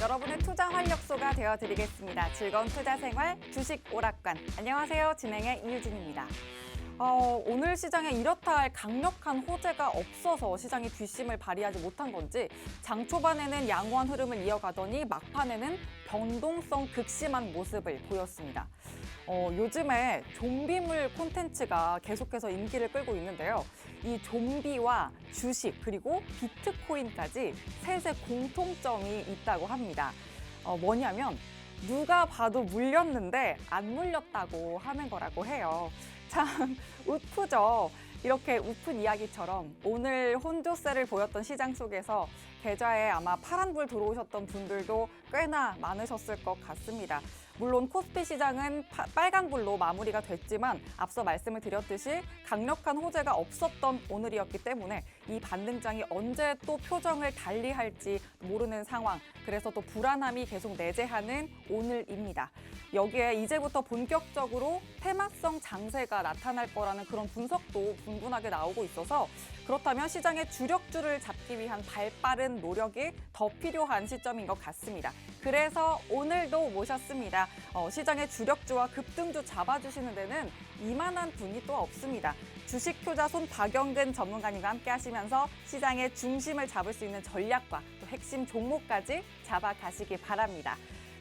여러분의 투자 활력소가 되어드리겠습니다. 즐거운 투자 생활 주식 오락관. 안녕하세요. 진행의 이유진입니다. 오늘 시장에 이렇다 할 강력한 호재가 없어서 시장이 뒷심을 발휘하지 못한 건지 장 초반에는 양호한 흐름을 이어가더니 막판에는 변동성 극심한 모습을 보였습니다. 요즘에 좀비물 콘텐츠가 계속해서 인기를 끌고 있는데요. 이 좀비와 주식 그리고 비트코인까지 셋의 공통점이 있다고 합니다. 뭐냐면 누가 봐도 물렸는데 안 물렸다고 하는 거라고 해요. 참 웃프죠. 이렇게 웃픈 이야기처럼 오늘 혼조세를 보였던 시장 속에서 계좌에 아마 파란불 들어오셨던 분들도 꽤나 많으셨을 것 같습니다. 물론 코스피 시장은 빨간불로 마무리가 됐지만 앞서 말씀을 드렸듯이 강력한 호재가 없었던 오늘이었기 때문에 이 반등장이 언제 또 표정을 달리할지 모르는 상황, 그래서 또 불안함이 계속 내재하는 오늘입니다. 여기에 이제부터 본격적으로 테마성 장세가 나타날 거라는 그런 분석도 분분하게 나오고 있어서 그렇다면 시장의 주력주를 잡기 위한 발빠른 노력이 더 필요한 시점인 것 같습니다. 그래서 오늘도 모셨습니다. 시장의 주력주와 급등주 잡아주시는 데는 이만한 분이 또 없습니다. 주식효자손 박영근 전문가님과 함께 하시면서 시장의 중심을 잡을 수 있는 전략과 또 핵심 종목까지 잡아가시기 바랍니다.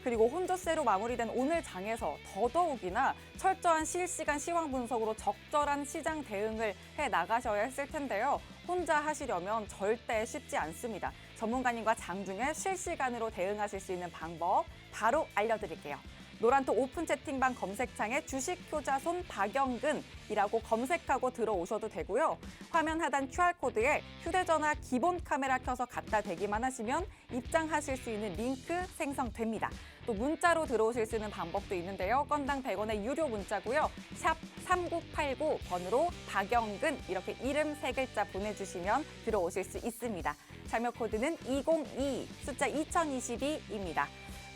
그리고 혼조세로 마무리된 오늘 장에서 더더욱이나 철저한 실시간 시황 분석으로 적절한 시장 대응을 해 나가셔야 했을 텐데요. 혼자 하시려면 절대 쉽지 않습니다. 전문가님과 장중에 실시간으로 대응하실 수 있는 방법 바로 알려드릴게요. 노란톡 오픈 채팅방 검색창에 주식효자손 박영근이라고 검색하고 들어오셔도 되고요. 화면 하단 QR코드에 휴대전화 기본 카메라 켜서 갖다 대기만 하시면 입장하실 수 있는 링크 생성됩니다. 또 문자로 들어오실 수 있는 방법도 있는데요. 건당 100원의 유료 문자고요. 샵 3989 번호로 박영근 이렇게 이름 3글자 보내주시면 들어오실 수 있습니다. 참여 코드는 2022 숫자 2022입니다.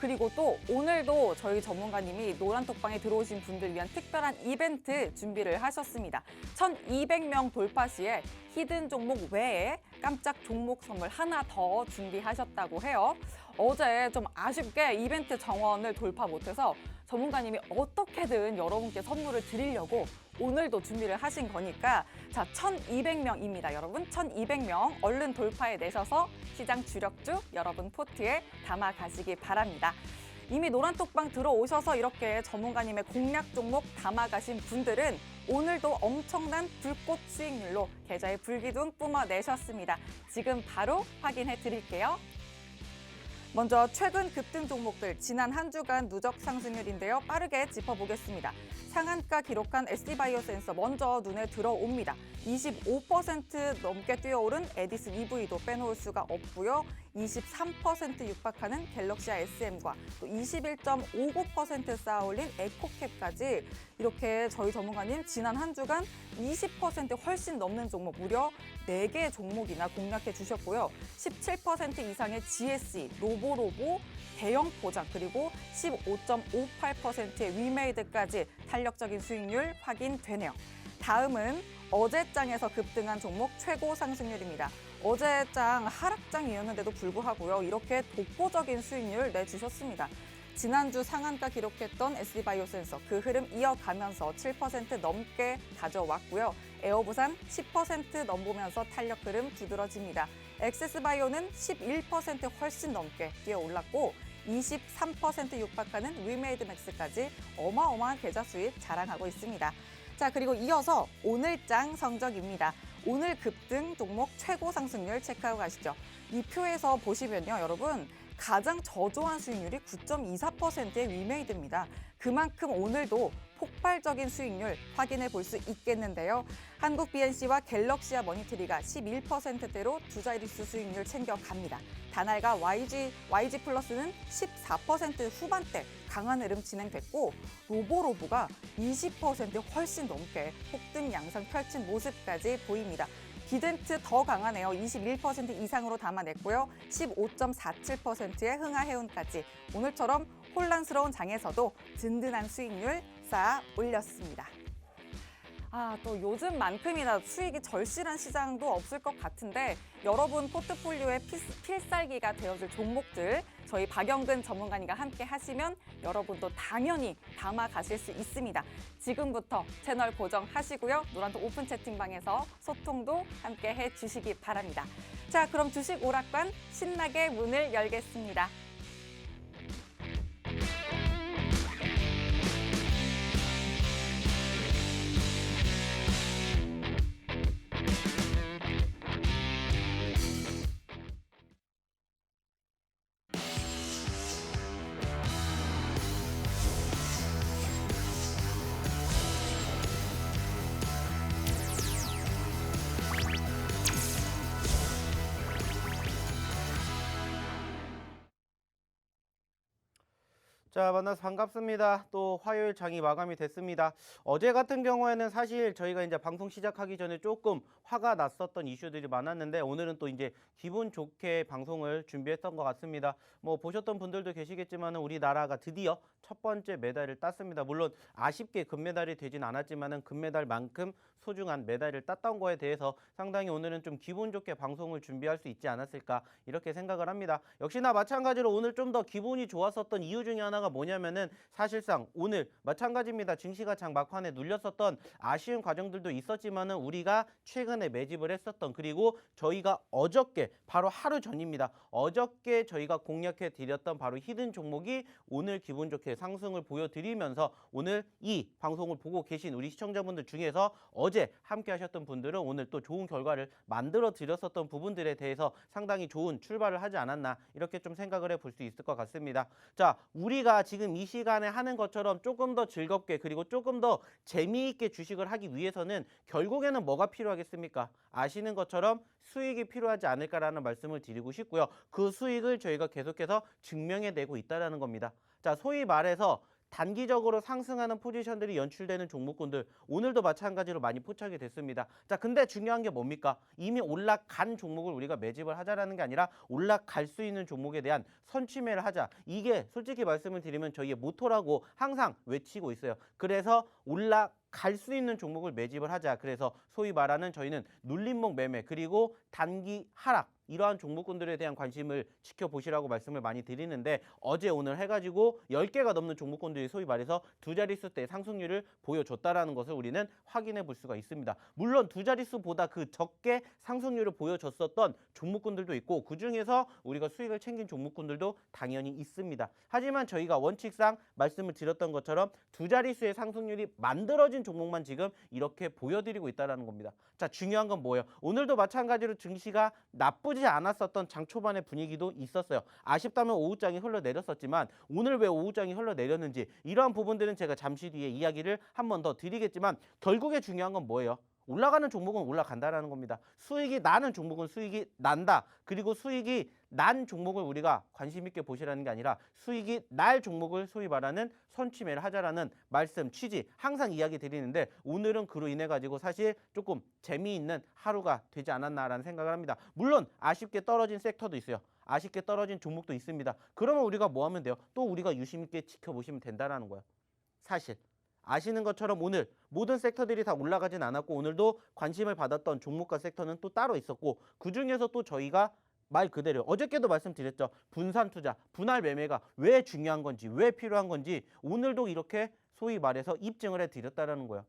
그리고 또 오늘도 저희 전문가님이 노란톡방에 들어오신 분들 위한 특별한 이벤트 준비를 하셨습니다. 1,200명 돌파 시에 히든 종목 외에 깜짝 종목 선물 하나 더 준비하셨다고 해요. 어제 좀 아쉽게 이벤트 정원을 돌파 못해서 전문가님이 어떻게든 여러분께 선물을 드리려고 오늘도 준비를 하신 거니까 자 1,200명입니다. 여러분 1,200명 얼른 돌파해 내셔서 시장 주력주 여러분 포트에 담아가시기 바랍니다. 이미 노란톡방 들어오셔서 이렇게 전문가님의 공략 종목 담아가신 분들은 오늘도 엄청난 불꽃 수익률로 계좌에 불기둥 뿜어내셨습니다. 지금 바로 확인해 드릴게요. 먼저 최근 급등 종목들 지난 한 주간 누적 상승률인데요. 빠르게 짚어보겠습니다. 상한가 기록한 SD바이오센서 먼저 눈에 들어옵니다. 25% 넘게 뛰어오른 에디슨 EV도 빼놓을 수가 없고요. 23% 육박하는 갤럭시아 SM과 또 21.59% 쌓아올린 에코캡까지 이렇게 저희 전문가님 지난 한 주간 20% 훨씬 넘는 종목 무려 4개의 종목이나 공략해 주셨고요. 17% 이상의 GSE, 로보로보, 대형 포장 그리고 15.58%의 위메이드까지 탄력적인 수익률 확인되네요. 다음은 어제장에서 급등한 종목 최고 상승률입니다. 어제장 하락장이었는데도 불구하고요. 이렇게 독보적인 수익률 내주셨습니다. 지난주 상한가 기록했던 SD바이오센서 그 흐름 이어가면서 7% 넘게 가져왔고요. 에어부산 10% 넘보면서 탄력 흐름 두드러집니다. 엑세스바이오는 11% 훨씬 넘게 뛰어올랐고 23% 육박하는 위메이드맥스까지 어마어마한 계좌 수익 자랑하고 있습니다. 자, 그리고 이어서 오늘장 성적입니다. 오늘 급등 종목 최고 상승률 체크하고 가시죠. 이 표에서 보시면요, 여러분. 가장 저조한 수익률이 9.24%의 위메이드입니다. 그만큼 오늘도 폭발적인 수익률 확인해 볼 수 있겠는데요. 한국 BNC와 갤럭시아 머니트리가 11%대로 두 자릿수 수익률 챙겨갑니다. 다날과 YG 플러스는 14% 후반대 강한 흐름 진행됐고 로보로보가 20% 훨씬 넘게 폭등 양상 펼친 모습까지 보입니다. 비덴트 더 강하네요. 21% 이상으로 담아냈고요. 15.47%의 흥하해운까지 오늘처럼 혼란스러운 장에서도 든든한 수익률 쌓아 올렸습니다. 또 요즘만큼이나 수익이 절실한 시장도 없을 것 같은데 여러분 포트폴리오의 필살기가 되어줄 종목들 저희 박영근 전문가님과 함께 하시면 여러분도 당연히 담아 가실 수 있습니다. 지금부터 채널 고정하시고요. 노란톡 오픈 채팅방에서 소통도 함께 해주시기 바랍니다. 자, 그럼 주식 오락관 신나게 문을 열겠습니다. 자, 만나서 반갑습니다. 또 화요일 장이 마감이 됐습니다. 어제 같은 경우에는 사실 저희가 이제 방송 시작하기 전에 조금 화가 났었던 이슈들이 많았는데 오늘은 또 이제 기분 좋게 방송을 준비했던 것 같습니다. 뭐 보셨던 분들도 계시겠지만 우리나라가 드디어 첫 번째 메달을 땄습니다. 물론 아쉽게 금메달이 되진 않았지만은 금메달만큼 소중한 메달을 땄던 거에 대해서 상당히 오늘은 좀 기분 좋게 방송을 준비할 수 있지 않았을까 이렇게 생각을 합니다. 역시나 마찬가지로 오늘 좀 더 기분이 좋았었던 이유 중에 하나가 뭐냐면은 사실상 오늘 마찬가지입니다. 증시가 장 막판에 눌렸었던 아쉬운 과정들도 있었지만은 우리가 최근에 매집을 했었던 그리고 저희가 어저께 바로 하루 전입니다. 어저께 저희가 공략해 드렸던 바로 히든 종목이 오늘 기분 좋게 상승을 보여드리면서 오늘 이 방송을 보고 계신 우리 시청자분들 중에서 어제 함께 하셨던 분들은 오늘 또 좋은 결과를 만들어 드렸었던 부분들에 대해서 상당히 좋은 출발을 하지 않았나 이렇게 좀 생각을 해 볼 수 있을 것 같습니다. 자, 우리가 지금 이 시간에 하는 것처럼 조금 더 즐겁게 그리고 조금 더 재미있게 주식을 하기 위해서는 결국에는 뭐가 필요하겠습니까? 아시는 것처럼 수익이 필요하지 않을까라는 말씀을 드리고 싶고요. 그 수익을 저희가 계속해서 증명해내고 있다는 겁니다. 자, 소위 말해서 단기적으로 상승하는 포지션들이 연출되는 종목군들 오늘도 마찬가지로 많이 포착이 됐습니다. 자, 근데 중요한 게 뭡니까? 이미 올라간 종목을 우리가 매집을 하자라는 게 아니라 올라갈 수 있는 종목에 대한 선취매를 하자. 이게 솔직히 말씀을 드리면 저희의 모토라고 항상 외치고 있어요. 그래서 갈 수 있는 종목을 매집을 하자. 그래서 소위 말하는 저희는 눌림목 매매 그리고 단기 하락 이러한 종목군들에 대한 관심을 지켜보시라고 말씀을 많이 드리는데 어제 오늘 해가지고 10개가 넘는 종목군들이 소위 말해서 두 자릿수 대 상승률을 보여줬다라는 것을 우리는 확인해 볼 수가 있습니다. 물론 두 자릿수보다 그 적게 상승률을 보여줬었던 종목군들도 있고 그중에서 우리가 수익을 챙긴 종목군들도 당연히 있습니다. 하지만 저희가 원칙상 말씀을 드렸던 것처럼 두 자릿수의 상승률이 만들어진 종목만 지금 이렇게 보여드리고 있다는 겁니다. 자, 중요한 건 뭐예요? 오늘도 마찬가지로 증시가 나쁘지 않았었던 장 초반의 분위기도 있었어요. 아쉽다면 오후장이 흘러내렸었지만 오늘 왜 오후장이 흘러내렸는지 이러한 부분들은 제가 잠시 뒤에 이야기를 한 번 더 드리겠지만 결국에 중요한 건 뭐예요? 올라가는 종목은 올라간다라는 겁니다. 수익이 나는 종목은 수익이 난다. 그리고 수익이 난 종목을 우리가 관심 있게 보시라는 게 아니라 수익이 날 종목을 소위 말하는 선취매를 하자라는 말씀 취지 항상 이야기 드리는데 오늘은 그로 인해 가지고 사실 조금 재미있는 하루가 되지 않았나라는 생각을 합니다. 물론 아쉽게 떨어진 섹터도 있어요. 아쉽게 떨어진 종목도 있습니다. 그러면 우리가 뭐 하면 돼요? 또 우리가 유심 있게 지켜보시면 된다라는 거예요. 사실 아시는 것처럼 오늘 모든 섹터들이 다 올라가진 않았고 오늘도 관심을 받았던 종목과 섹터는 또 따로 있었고 그중에서 또 저희가 말 그대로 어저께도 말씀드렸죠. 분산 투자, 분할 매매가 왜 중요한 건지 왜 필요한 건지 오늘도 이렇게 소위 말해서 입증을 해드렸다는 거예요.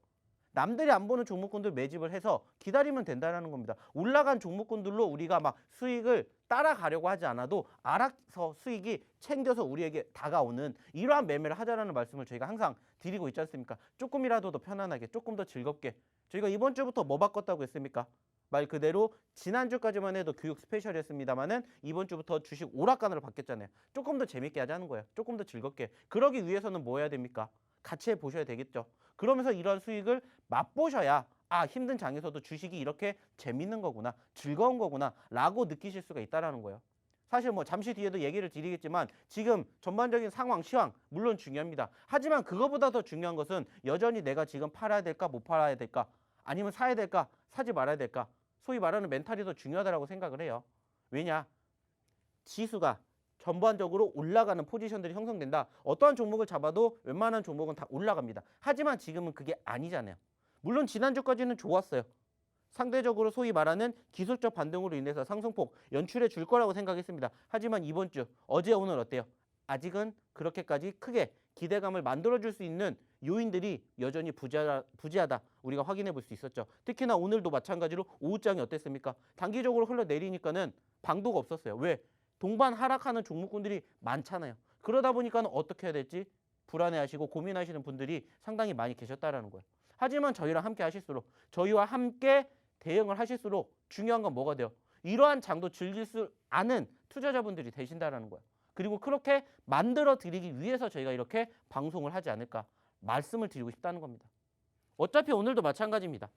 남들이 안 보는 종목군들 매집을 해서 기다리면 된다는 겁니다. 올라간 종목군들로 우리가 막 수익을 따라가려고 하지 않아도 알아서 수익이 챙겨서 우리에게 다가오는 이러한 매매를 하자라는 말씀을 저희가 항상 드리고 있지 않습니까? 조금이라도 더 편안하게, 조금 더 즐겁게. 저희가 이번 주부터 뭐 바꿨다고 했습니까? 말 그대로 지난주까지만 해도 교육 스페셜이었습니다만은 이번 주부터 주식 오락관으로 바뀌었잖아요. 조금 더 재밌게 하자는 거예요. 조금 더 즐겁게. 그러기 위해서는 뭐 해야 됩니까? 같이 해보셔야 되겠죠. 그러면서 이러한 수익을 맛보셔야 힘든 장에서도 주식이 이렇게 재밌는 거구나, 즐거운 거구나 라고 느끼실 수가 있다는 거예요. 사실 뭐 잠시 뒤에도 얘기를 드리겠지만 지금 전반적인 상황, 시황 물론 중요합니다. 하지만 그거보다 더 중요한 것은 여전히 내가 지금 팔아야 될까 못 팔아야 될까 아니면 사야 될까 사지 말아야 될까 소위 말하는 멘탈이 더 중요하다고 생각을 해요. 왜냐? 지수가 전반적으로 올라가는 포지션들이 형성된다. 어떠한 종목을 잡아도 웬만한 종목은 다 올라갑니다. 하지만 지금은 그게 아니잖아요. 물론 지난주까지는 좋았어요. 상대적으로 소위 말하는 기술적 반등으로 인해서 상승폭 연출해 줄 거라고 생각했습니다. 하지만 이번 주 어제 오늘 어때요? 아직은 그렇게까지 크게 기대감을 만들어줄 수 있는 요인들이 여전히 부재하다 우리가 확인해 볼 수 있었죠. 특히나 오늘도 마찬가지로 오후장이 어땠습니까? 단기적으로 흘러내리니까는 방도가 없었어요. 왜? 동반 하락하는 종목군들이 많잖아요. 그러다 보니까 어떻게 해야 될지 불안해하시고 고민하시는 분들이 상당히 많이 계셨다라는 거예요. 하지만 저희랑 함께 하실수록, 저희와 함께 대응을 하실수록 중요한 건 뭐가 돼요? 이러한 장도 즐길 수 아는 투자자분들이 되신다라는 거예요. 그리고 그렇게 만들어 드리기 위해서 저희가 이렇게 방송을 하지 않을까 말씀을 드리고 싶다는 겁니다. 어차피 오늘도 마찬가지입니다.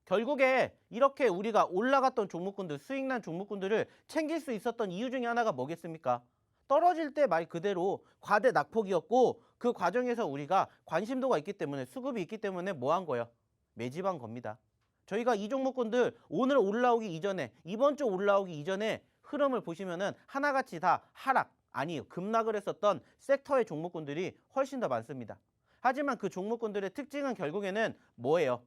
결국에 이렇게 우리가 올라갔던 종목군들, 수익난 종목군들을 챙길 수 있었던 이유 중에 하나가 뭐겠습니까? 떨어질 때 말 그대로 과대 낙폭이었고 그 과정에서 우리가 관심도가 있기 때문에 수급이 있기 때문에 뭐 한 거예요? 매집한 겁니다. 저희가 이 종목군들 오늘 올라오기 이전에 이번 주 올라오기 이전에 흐름을 보시면은 하나같이 다 하락 아니에요. 급락을 했었던 섹터의 종목군들이 훨씬 더 많습니다. 하지만 그 종목군들의 특징은 결국에는 뭐예요?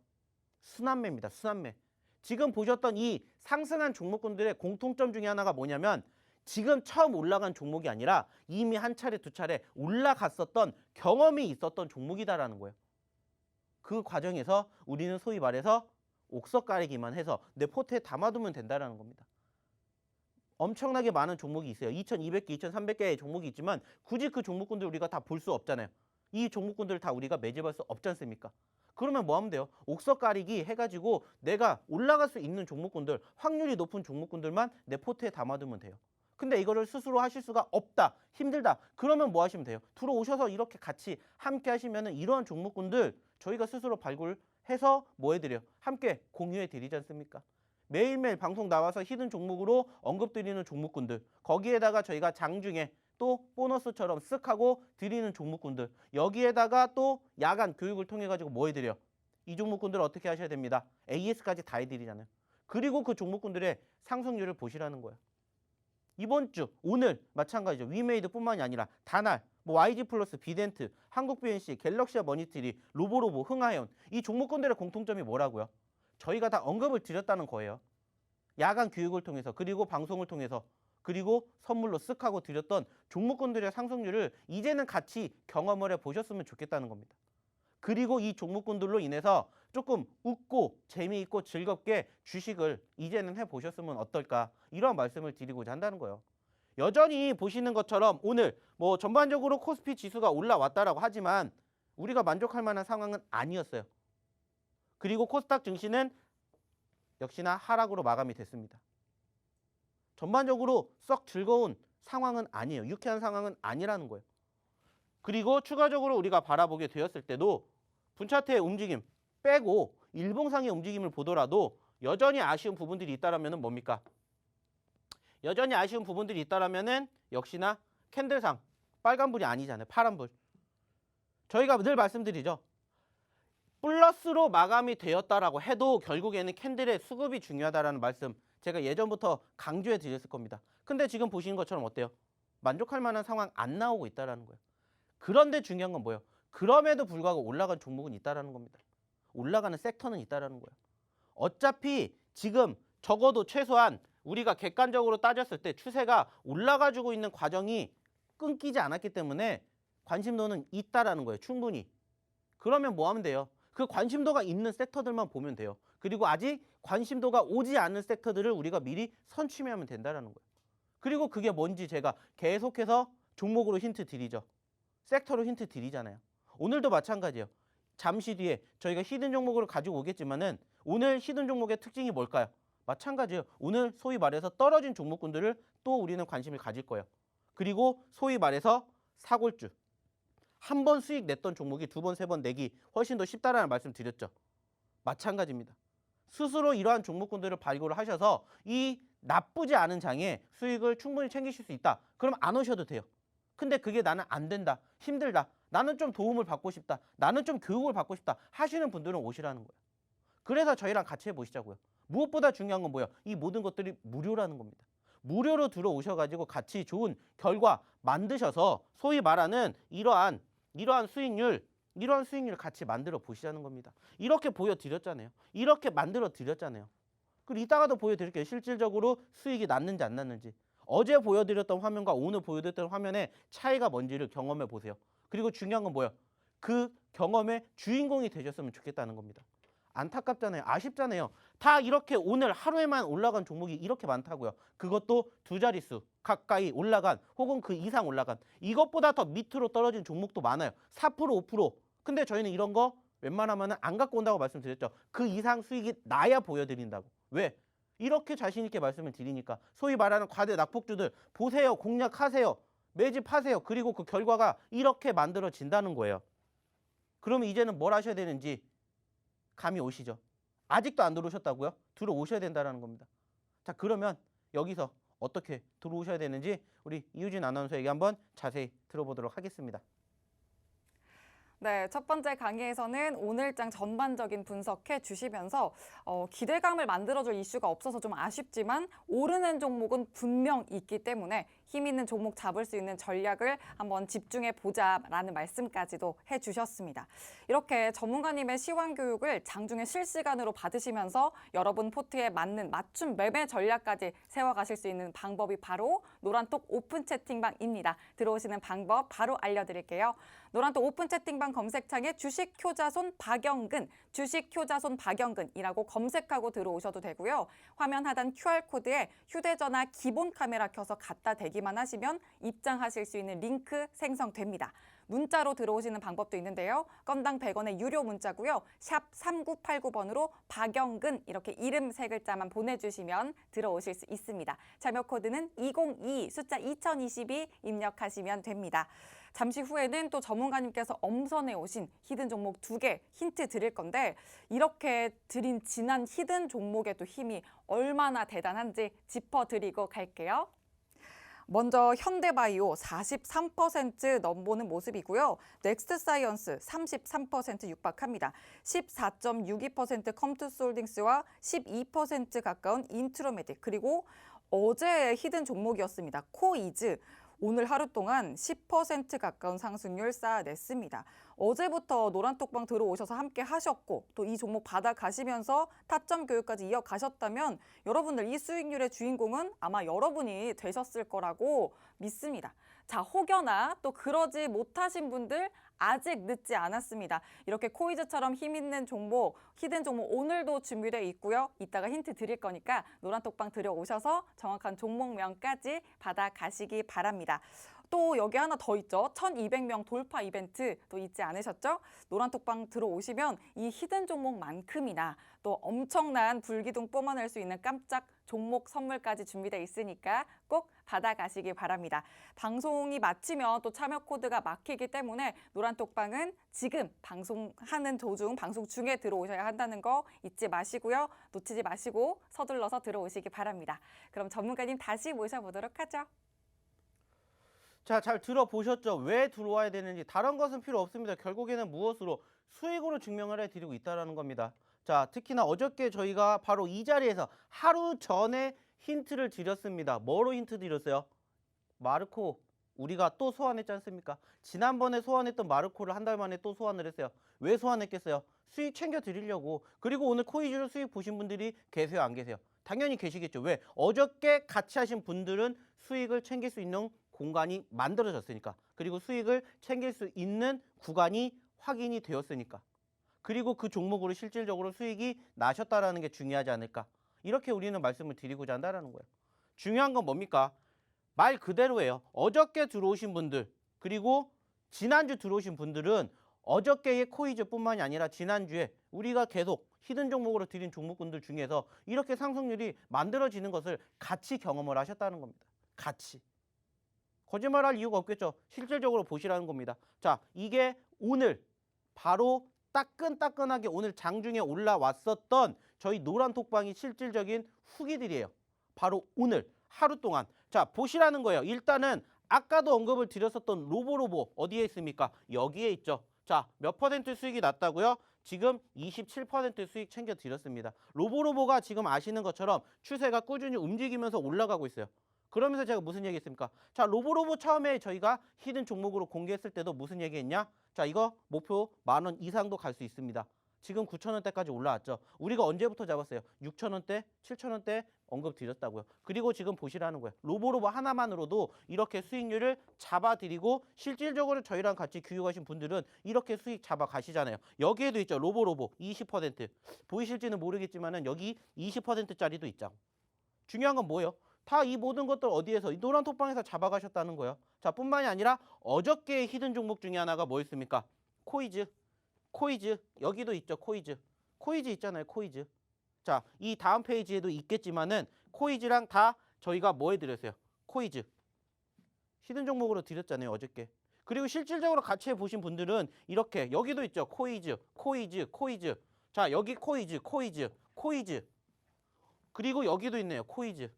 순환매입니다. 순환매. 지금 보셨던 이 상승한 종목군들의 공통점 중에 하나가 뭐냐면 지금 처음 올라간 종목이 아니라 이미 한 차례 두 차례 올라갔었던 경험이 있었던 종목이다라는 거예요. 그 과정에서 우리는 소위 말해서 옥석 가리기만 해서 내 포트에 담아두면 된다는 겁니다. 엄청나게 많은 종목이 있어요. 2200개, 2300개의 종목이 있지만 굳이 그 종목군들 우리가 다 볼 수 없잖아요. 이 종목군들을 다 우리가 매집할 수 없지 않습니까? 그러면 뭐 하면 돼요? 옥석 가리기 해가지고 내가 올라갈 수 있는 종목군들, 확률이 높은 종목군들만 내 포트에 담아두면 돼요. 근데 이거를 스스로 하실 수가 없다, 힘들다. 그러면 뭐 하시면 돼요? 들어오셔서 이렇게 같이 함께 하시면은 이러한 종목군들 저희가 스스로 발굴해서 뭐 해드려요? 함께 공유해 드리지 않습니까? 매일매일 방송 나와서 히든 종목으로 언급드리는 종목군들, 거기에다가 저희가 장중에 또 보너스처럼 쓱 하고 드리는 종목군들, 여기에다가 또 야간 교육을 통해 가지고 뭐 해드려요? 이 종목군들 어떻게 하셔야 됩니다. AS까지 다 해드리잖아요. 그리고 그 종목군들의 상승률을 보시라는 거예요. 이번 주 오늘 마찬가지죠. 위메이드뿐만이 아니라 다날, 뭐 YG 플러스, 비덴트, 한국 BNC, 갤럭시와 머니트리, 로보로보, 흥하해온 이 종목군들의 공통점이 뭐라고요? 저희가 다 언급을 드렸다는 거예요. 야간 교육을 통해서 그리고 방송을 통해서 그리고 선물로 쓱 하고 드렸던 종목군들의 상승률을 이제는 같이 경험을 해보셨으면 좋겠다는 겁니다. 그리고 이 종목군들로 인해서 조금 웃고 재미있고 즐겁게 주식을 이제는 해보셨으면 어떨까 이런 말씀을 드리고자 한다는 거예요. 여전히 보시는 것처럼 오늘 뭐 전반적으로 코스피 지수가 올라왔다라고 하지만 우리가 만족할 만한 상황은 아니었어요. 그리고 코스닥 증시는 역시나 하락으로 마감이 됐습니다. 전반적으로 썩 즐거운 상황은 아니에요. 유쾌한 상황은 아니라는 거예요. 그리고 추가적으로 우리가 바라보게 되었을 때도 분차트의 움직임 빼고 일봉상의 움직임을 보더라도 여전히 아쉬운 부분들이 있다라면 뭡니까? 여전히 아쉬운 부분들이 있다라면 역시나 캔들상 빨간불이 아니잖아요. 파란불. 저희가 늘 말씀드리죠. 플러스로 마감이 되었다라고 해도 결국에는 캔들의 수급이 중요하다라는 말씀 제가 예전부터 강조해 드렸을 겁니다. 근데 지금 보시는 것처럼 어때요? 만족할 만한 상황 안 나오고 있다라는 거예요. 그런데 중요한 건 뭐예요? 그럼에도 불구하고 올라간 종목은 있다라는 겁니다. 올라가는 섹터는 있다라는 거예요. 어차피 지금 적어도 최소한 우리가 객관적으로 따졌을 때 추세가 올라가지고 있는 과정이 끊기지 않았기 때문에 관심도는 있다라는 거예요. 충분히. 그러면 뭐 하면 돼요? 그 관심도가 있는 섹터들만 보면 돼요. 그리고 아직 관심도가 오지 않는 섹터들을 우리가 미리 선취하면 된다는 거예요. 그리고 그게 뭔지 제가 계속해서 종목으로 힌트 드리죠. 섹터로 힌트 드리잖아요. 오늘도 마찬가지예요. 잠시 뒤에 저희가 히든 종목을 가지고 오겠지만은 오늘 히든 종목의 특징이 뭘까요? 마찬가지예요. 오늘 소위 말해서 떨어진 종목군들을 또 우리는 관심을 가질 거예요. 그리고 소위 말해서 사골주. 한 번 수익 냈던 종목이 두 번, 세 번 내기 훨씬 더 쉽다라는 말씀 드렸죠. 마찬가지입니다. 스스로 이러한 종목군들을 발굴을 하셔서 이 나쁘지 않은 장에 수익을 충분히 챙기실 수 있다. 그럼 안 오셔도 돼요. 근데 그게 나는 안 된다. 힘들다. 나는 좀 도움을 받고 싶다. 나는 좀 교육을 받고 싶다. 하시는 분들은 오시라는 거예요. 그래서 저희랑 같이 해보시자고요. 무엇보다 중요한 건 뭐예요? 이 모든 것들이 무료라는 겁니다. 무료로 들어오셔가지고 같이 좋은 결과 만드셔서 소위 말하는 이러한 수익률 이런 수익률을 같이 만들어 보시자는 겁니다. 이렇게 보여드렸잖아요. 이렇게 만들어 드렸잖아요. 그리고 이따가도 보여드릴게요. 실질적으로 수익이 났는지 안 났는지. 어제 보여드렸던 화면과 오늘 보여드렸던 화면의 차이가 뭔지를 경험해 보세요. 그리고 중요한 건 뭐예요? 그 경험의 주인공이 되셨으면 좋겠다는 겁니다. 안타깝잖아요. 아쉽잖아요. 다 이렇게 오늘 하루에만 올라간 종목이 이렇게 많다고요. 그것도 두 자릿수 가까이 올라간 혹은 그 이상 올라간 이것보다 더 밑으로 떨어진 종목도 많아요. 4% 5%. 근데 저희는 이런 거 웬만하면 안 갖고 온다고 말씀드렸죠. 그 이상 수익이 나야 보여드린다고. 왜? 이렇게 자신 있게 말씀을 드리니까 소위 말하는 과대 낙폭주들 보세요. 공략하세요. 매집하세요. 그리고 그 결과가 이렇게 만들어진다는 거예요. 그러면 이제는 뭘 하셔야 되는지 감이 오시죠? 아직도 안 들어오셨다고요? 들어오셔야 된다는 겁니다. 자, 그러면 여기서 어떻게 들어오셔야 되는지 우리 이유진 아나운서에게 한번 자세히 들어보도록 하겠습니다. 네, 첫 번째 강의에서는 오늘장 전반적인 분석해 주시면서 기대감을 만들어줄 이슈가 없어서 좀 아쉽지만 오르는 종목은 분명 있기 때문에 힘 있는 종목 잡을 수 있는 전략을 한번 집중해 보자라는 말씀까지도 해주셨습니다. 이렇게 전문가님의 시황 교육을 장중에 실시간으로 받으시면서 여러분 포트에 맞는 맞춤 매매 전략까지 세워가실 수 있는 방법이 바로 노란톡 오픈 채팅방입니다. 들어오시는 방법 바로 알려드릴게요. 노란톡 오픈 채팅방 검색창에 주식 효자손 박영근, 주식 효자손 박영근이라고 검색하고 들어오셔도 되고요. 화면 하단 QR코드에 휴대전화 기본 카메라 켜서 갖다 대기만 하시면 입장하실 수 있는 링크 생성됩니다. 문자로 들어오시는 방법도 있는데요. 건당 100원의 유료 문자고요. 샵 3989번으로 박영근 이렇게 이름 세 글자만 보내주시면 들어오실 수 있습니다. 참여 코드는 202 숫자 2022 입력하시면 됩니다. 잠시 후에는 또 전문가님께서 엄선해 오신 히든 종목 2개 힌트 드릴 건데 이렇게 드린 지난 히든 종목의 또 힘이 얼마나 대단한지 짚어드리고 갈게요. 먼저 현대바이오 43% 넘보는 모습이고요. 넥스트사이언스 33% 육박합니다. 14.62% 컴투스홀딩스와 12% 가까운 인트로메딕 그리고 어제의 히든 종목이었습니다. 코이즈. 오늘 하루 동안 10% 가까운 상승률 쌓아냈습니다. 어제부터 노란톡방 들어오셔서 함께 하셨고 또 이 종목 받아가시면서 타점 교육까지 이어가셨다면 여러분들 이 수익률의 주인공은 아마 여러분이 되셨을 거라고 믿습니다. 자, 혹여나 또 그러지 못하신 분들 아직 늦지 않았습니다. 이렇게 코이즈처럼 힘 있는 종목, 히든 종목 오늘도 준비되어 있고요. 이따가 힌트 드릴 거니까 노란톡방 들어오셔서 정확한 종목명까지 받아가시기 바랍니다. 또 여기 하나 더 있죠. 1200명 돌파 이벤트 또 잊지 않으셨죠? 노란톡방 들어오시면 이 히든 종목만큼이나 또 엄청난 불기둥 뿜어낼 수 있는 깜짝 종목 선물까지 준비되어 있으니까 꼭 받아가시기 바랍니다. 방송이 마치면 또 참여 코드가 막히기 때문에 노란톡방은 지금 방송하는 도중, 방송 중에 들어오셔야 한다는 거 잊지 마시고요. 놓치지 마시고 서둘러서 들어오시기 바랍니다. 그럼 전문가님 다시 모셔보도록 하죠. 자, 잘 들어보셨죠? 왜 들어와야 되는지 다른 것은 필요 없습니다. 결국에는 무엇으로? 수익으로 증명을 해드리고 있다는 겁니다. 자, 특히나 어저께 저희가 바로 이 자리에서 하루 전에 힌트를 드렸습니다. 뭐로 힌트 드렸어요? 마르코 우리가 또 소환했지 않습니까? 지난번에 소환했던 마르코를 한 달 만에 또 소환을 했어요. 왜 소환했겠어요? 수익 챙겨 드리려고. 그리고 오늘 코이즈로 수익 보신 분들이 계세요, 안 계세요? 당연히 계시겠죠. 왜? 어저께 같이 하신 분들은 수익을 챙길 수 있는 공간이 만들어졌으니까. 그리고 수익을 챙길 수 있는 구간이 확인이 되었으니까. 그리고 그 종목으로 실질적으로 수익이 나셨다라는 게 중요하지 않을까. 이렇게 우리는 말씀을 드리고자 한다는 거예요. 중요한 건 뭡니까? 말 그대로예요. 어저께 들어오신 분들 그리고 지난주 들어오신 분들은 어저께의 코이즈뿐만이 아니라 지난주에 우리가 계속 히든 종목으로 드린 종목군들 중에서 이렇게 상승률이 만들어지는 것을 같이 경험을 하셨다는 겁니다. 같이. 거짓말할 이유가 없겠죠. 실질적으로 보시라는 겁니다. 자, 이게 오늘 바로 따끈따끈하게 오늘 장중에 올라왔었던 저희 노란톡방이 실질적인 후기들이에요. 바로 오늘 하루 동안. 자, 보시라는 거예요. 일단은 아까도 언급을 드렸었던 로보로보 어디에 있습니까? 여기에 있죠. 자, 몇 퍼센트 수익이 났다고요? 지금 27% 수익 챙겨 드렸습니다. 로보로보가 지금 아시는 것처럼 추세가 꾸준히 움직이면서 올라가고 있어요. 그러면서 제가 무슨 얘기했습니까? 자, 로보로보 처음에 저희가 히든 종목으로 공개했을 때도 무슨 얘기했냐? 자, 이거 목표 10,000원 이상도 갈 수 있습니다. 지금 9,000원대까지 올라왔죠. 우리가 언제부터 잡았어요? 6,000원대, 7,000원대 언급 드렸다고요. 그리고 지금 보시라는 거예요. 로보로보 하나만으로도 이렇게 수익률을 잡아드리고 실질적으로 저희랑 같이 교육하신 분들은 이렇게 수익 잡아 가시잖아요. 여기에도 있죠. 로보로보 20%. 보이실지는 모르겠지만은 여기 20%짜리도 있죠. 중요한 건 뭐예요? 다 이 모든 것들 어디에서? 이 노란 톡방에서 잡아가셨다는 거예요. 자, 뿐만이 아니라 어저께의 히든 종목 중에 하나가 뭐였습니까? 코이즈. 코이즈. 여기도 있죠. 코이즈. 코이즈 있잖아요. 코이즈. 자, 이 다음 페이지에도 있겠지만은 코이즈랑 다 저희가 뭐 해드렸어요? 코이즈. 히든 종목으로 드렸잖아요. 어저께. 그리고 실질적으로 같이 해보신 분들은 이렇게 여기도 있죠. 코이즈, 코이즈, 코이즈. 자, 여기 코이즈, 코이즈, 코이즈. 그리고 여기도 있네요. 코이즈.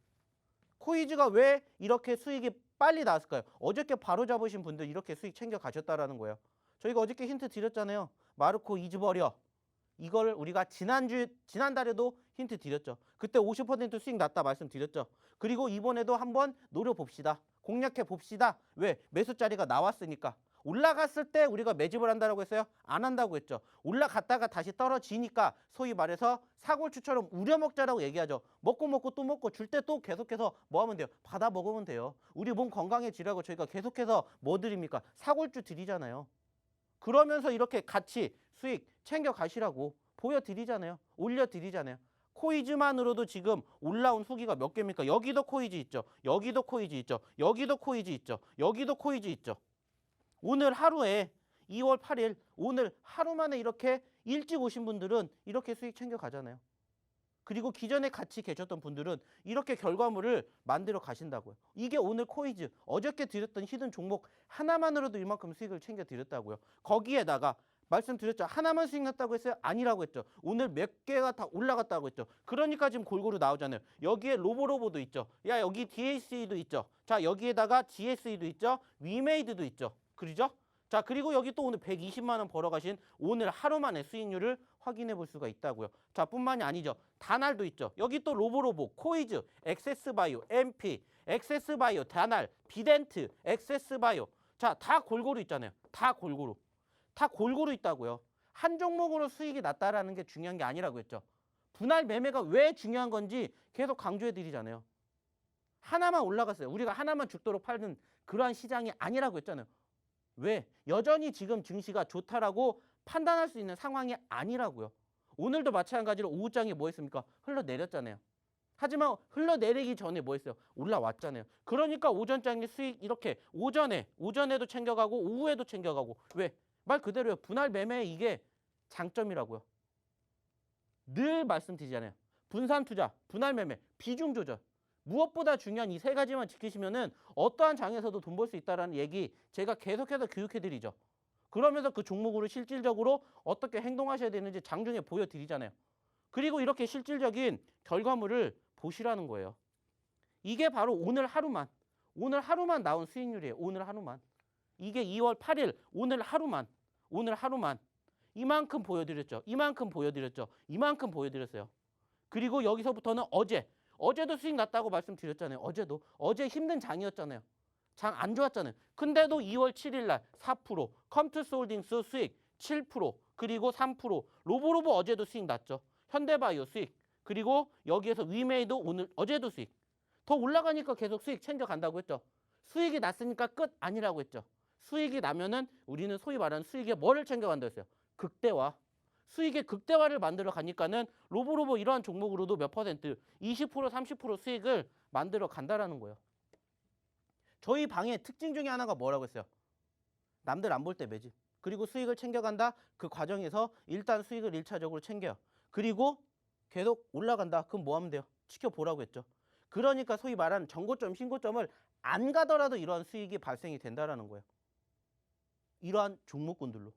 코이즈가 왜 이렇게 수익이 빨리 나왔을까요? 어저께 바로 잡으신 분들 이렇게 수익 챙겨 가셨다라는 거예요. 저희가 어저께 힌트 드렸잖아요. 마르코 잊어버려. 이걸 우리가 지난달에도 힌트 드렸죠. 그때 50% 수익 났다 말씀드렸죠. 그리고 이번에도 한번 노려봅시다. 공략해 봅시다. 왜? 매수자리가 나왔으니까. 올라갔을 때 우리가 매집을 한다고 했어요? 안 한다고 했죠. 올라갔다가 다시 떨어지니까 소위 말해서 사골추처럼 우려먹자라고 얘기하죠. 먹고 또 먹고 줄 때 또 계속해서 뭐 하면 돼요? 받아 먹으면 돼요. 우리 몸 건강해지라고 저희가 계속해서 뭐 드립니까? 사골주 드리잖아요. 그러면서 이렇게 같이 수익 챙겨 가시라고 보여드리잖아요. 올려드리잖아요. 코이즈만으로도 지금 올라온 후기가 몇 개입니까? 여기도 코이즈 있죠. 여기도 코이즈 있죠. 여기도 코이즈 있죠. 여기도 코이즈 있죠. 오늘 하루에 2월 8일 오늘 하루 만에 이렇게 일찍 오신 분들은 이렇게 수익 챙겨 가잖아요. 그리고 기존에 같이 계셨던 분들은 이렇게 결과물을 만들어 가신다고요. 이게 오늘 코이즈, 어저께 드렸던 히든 종목 하나만으로도 이만큼 수익을 챙겨 드렸다고요. 거기에다가 말씀드렸죠. 하나만 수익 났다고 했어요? 아니라고 했죠. 오늘 몇 개가 다 올라갔다고 했죠. 그러니까 지금 골고루 나오잖아요. 여기에 로보로보도 있죠. 야, 여기 DAC도 있죠. 자, 여기에다가 GSE도 있죠. 위메이드도 있죠. 그러죠? 자, 그리고 여기 또 오늘 120만 원 벌어가신 오늘 하루 만에 수익률을 확인해 볼 수가 있다고요. 자, 뿐만이 아니죠. 다날도 있죠. 여기 또 로보로보, 코이즈, 엑세스바이오, MP, 엑세스바이오, 다날, 비덴트, 엑세스바이오. 자, 다 골고루 있잖아요. 다 골고루. 다 골고루 있다고요. 한 종목으로 수익이 났다라는 게 중요한 게 아니라고 했죠. 분할 매매가 왜 중요한 건지 계속 강조해 드리잖아요. 하나만 올라갔어요. 우리가 하나만 죽도록 팔는 그러한 시장이 아니라고 했잖아요. 왜? 여전히 지금 증시가 좋다라고 판단할 수 있는 상황이 아니라고요. 오늘도 마찬가지로 오후장에 뭐 했습니까? 흘러내렸잖아요. 하지만 흘러내리기 전에 뭐 했어요? 올라왔잖아요. 그러니까 오전장의 수익 이렇게 오전에도 챙겨가고 오후에도 챙겨가고. 왜? 말 그대로요. 분할 매매 이게 장점이라고요. 늘 말씀드리잖아요. 분산 투자, 분할 매매, 비중 조절. 무엇보다 중요한 이 세 가지만 지키시면은 어떠한 장에서도 돈 벌 수 있다라는 얘기 제가 계속해서 교육해드리죠. 그러면서 그 종목으로 실질적으로 어떻게 행동하셔야 되는지 장중에 보여드리잖아요. 그리고 이렇게 실질적인 결과물을 보시라는 거예요. 이게 바로 오늘 하루만 나온 수익률이에요. 오늘 하루만. 이게 2월 8일 오늘 하루만 이만큼 보여드렸죠. 이만큼 보여드렸어요. 그리고 여기서부터는 어제도 수익 났다고 말씀드렸잖아요. 어제 힘든 장이었잖아요. 장 안 좋았잖아요. 근데도 2월 7일 날 4%, 컴투스홀딩스 수익 7%, 그리고 3%, 로보로보 어제도 수익 났죠. 현대바이오 수익, 그리고 여기에서 위메이도 어제도 수익. 더 올라가니까 계속 수익 챙겨간다고 했죠. 수익이 났으니까 끝 아니라고 했죠. 수익이 나면은 우리는 소위 말하는 수익에 뭐를 챙겨간다 했어요? 극대화. 수익의 극대화를 만들어 가니까는 로보로보 이러한 종목으로도 몇 퍼센트, 20%, 30% 수익을 만들어 간다라는 거예요. 저희 방의 특징 중에 하나가 뭐라고 했어요? 남들 안 볼 때 매집. 그리고 수익을 챙겨간다. 그 과정에서 일단 수익을 1차적으로 챙겨요. 그리고 계속 올라간다. 그럼 뭐 하면 돼요? 지켜보라고 했죠. 그러니까 소위 말하는 정고점, 신고점을 안 가더라도 이러한 수익이 발생이 된다라는 거예요. 이러한 종목군들로.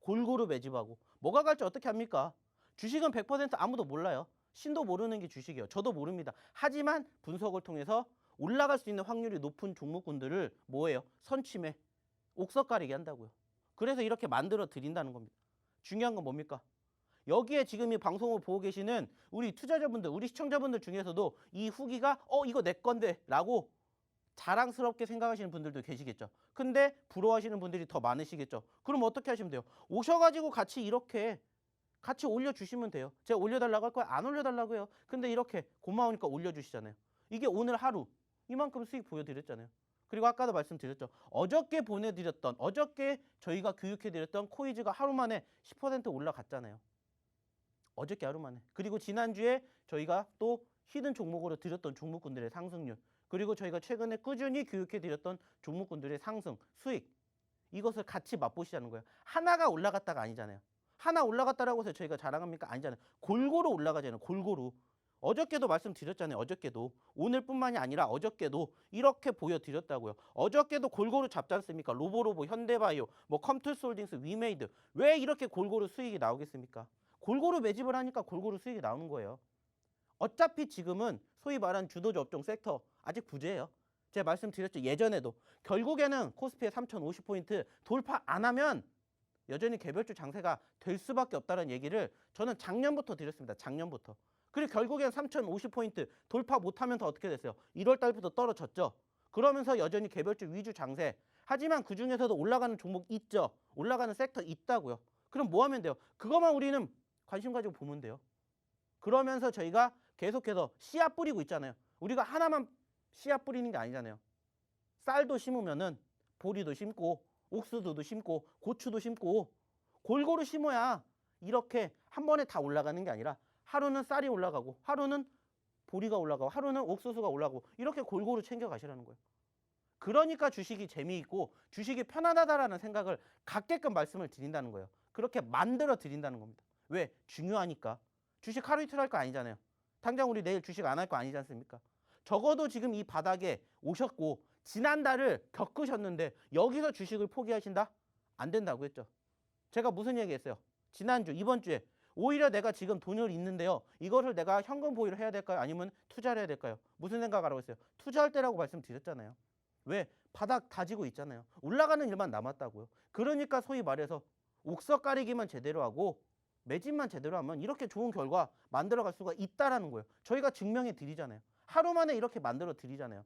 골고루 매집하고. 뭐가 갈지 어떻게 합니까? 주식은 100% 아무도 몰라요. 신도 모르는 게 주식이에요. 저도 모릅니다. 하지만 분석을 통해서 올라갈 수 있는 확률이 높은 종목군들을 뭐예요? 선취매, 옥석 가리기 한다고요. 그래서 이렇게 만들어 드린다는 겁니다. 중요한 건 뭡니까? 여기에 지금 이 방송을 보고 계시는 우리 투자자분들, 우리 시청자분들 중에서도 이 후기가 이거 내 건데 라고 자랑스럽게 생각하시는 분들도 계시겠죠. 근데 부러워하시는 분들이 더 많으시겠죠. 그럼 어떻게 하시면 돼요? 오셔가지고 같이 이렇게 같이 올려주시면 돼요. 제가 올려달라고 할 거예요? 안 올려달라고 해요. 근데 이렇게 고마우니까 올려주시잖아요. 이게 오늘 하루 이만큼 수익 보여드렸잖아요. 그리고 아까도 말씀드렸죠. 어저께 저희가 교육해드렸던 코이즈가 하루 만에 10% 올라갔잖아요. 어저께 하루 만에. 그리고 지난주에 저희가 또 히든 종목으로 드렸던 종목군들의 상승률, 그리고 저희가 최근에 꾸준히 교육해드렸던 종목군들의 상승, 수익, 이것을 같이 맛보시자는 거예요. 하나가 올라갔다가 아니잖아요. 하나 올라갔다라고 해서 저희가 자랑합니까? 아니잖아요. 골고루 올라가잖아요. 골고루. 어저께도 말씀드렸잖아요. 어저께도. 오늘뿐만이 아니라 어저께도 이렇게 보여드렸다고요. 어저께도 골고루 잡지 않습니까? 로보로보, 현대바이오, 뭐 컴투스홀딩스, 위메이드. 왜 이렇게 골고루 수익이 나오겠습니까? 골고루 매집을 하니까 골고루 수익이 나오는 거예요. 어차피 지금은 소위 말하는 주도주 업종 섹터 아직 부재예요. 제가 말씀드렸죠. 예전에도. 결국에는 코스피의 3050포인트 돌파 안 하면 여전히 개별주 장세가 될 수밖에 없다는 얘기를 저는 작년부터 드렸습니다. 작년부터. 그리고 결국엔 3050포인트 돌파 못하면서 어떻게 됐어요? 1월 달부터 떨어졌죠. 그러면서 여전히 개별주 위주 장세. 하지만 그중에서도 올라가는 종목 있죠. 올라가는 섹터 있다고요. 그럼 뭐 하면 돼요? 그것만 우리는 관심 가지고 보면 돼요. 그러면서 저희가 계속해서 씨앗 뿌리고 있잖아요. 우리가 하나만 씨앗 뿌리는 게 아니잖아요. 쌀도 심으면은 보리도 심고 옥수수도 심고 고추도 심고 골고루 심어야 이렇게 한 번에 다 올라가는 게 아니라 하루는 쌀이 올라가고 하루는 보리가 올라가고 하루는 옥수수가 올라가고 이렇게 골고루 챙겨 가시라는 거예요. 그러니까 주식이 재미있고 주식이 편안하다라는 생각을 갖게끔 말씀을 드린다는 거예요. 그렇게 만들어 드린다는 겁니다. 왜? 중요하니까. 주식 하루 이틀 할 거 아니잖아요. 당장 우리 내일 주식 안 할 거 아니지 않습니까? 적어도 지금 이 바닥에 오셨고 지난달을 겪으셨는데 여기서 주식을 포기하신다? 안 된다고 했죠. 제가 무슨 얘기했어요? 지난주, 이번 주에 오히려 내가 지금 돈을 있는데요. 이것을 내가 현금 보유를 해야 될까요? 아니면 투자를 해야 될까요? 무슨 생각하라고 했어요? 투자할 때라고 말씀드렸잖아요. 왜? 바닥 다지고 있잖아요. 올라가는 일만 남았다고요. 그러니까 소위 말해서 옥석 가리기만 제대로 하고 매집만 제대로 하면 이렇게 좋은 결과 만들어갈 수가 있다라는 거예요. 저희가 증명해 드리잖아요. 하루 만에 이렇게 만들어 드리잖아요.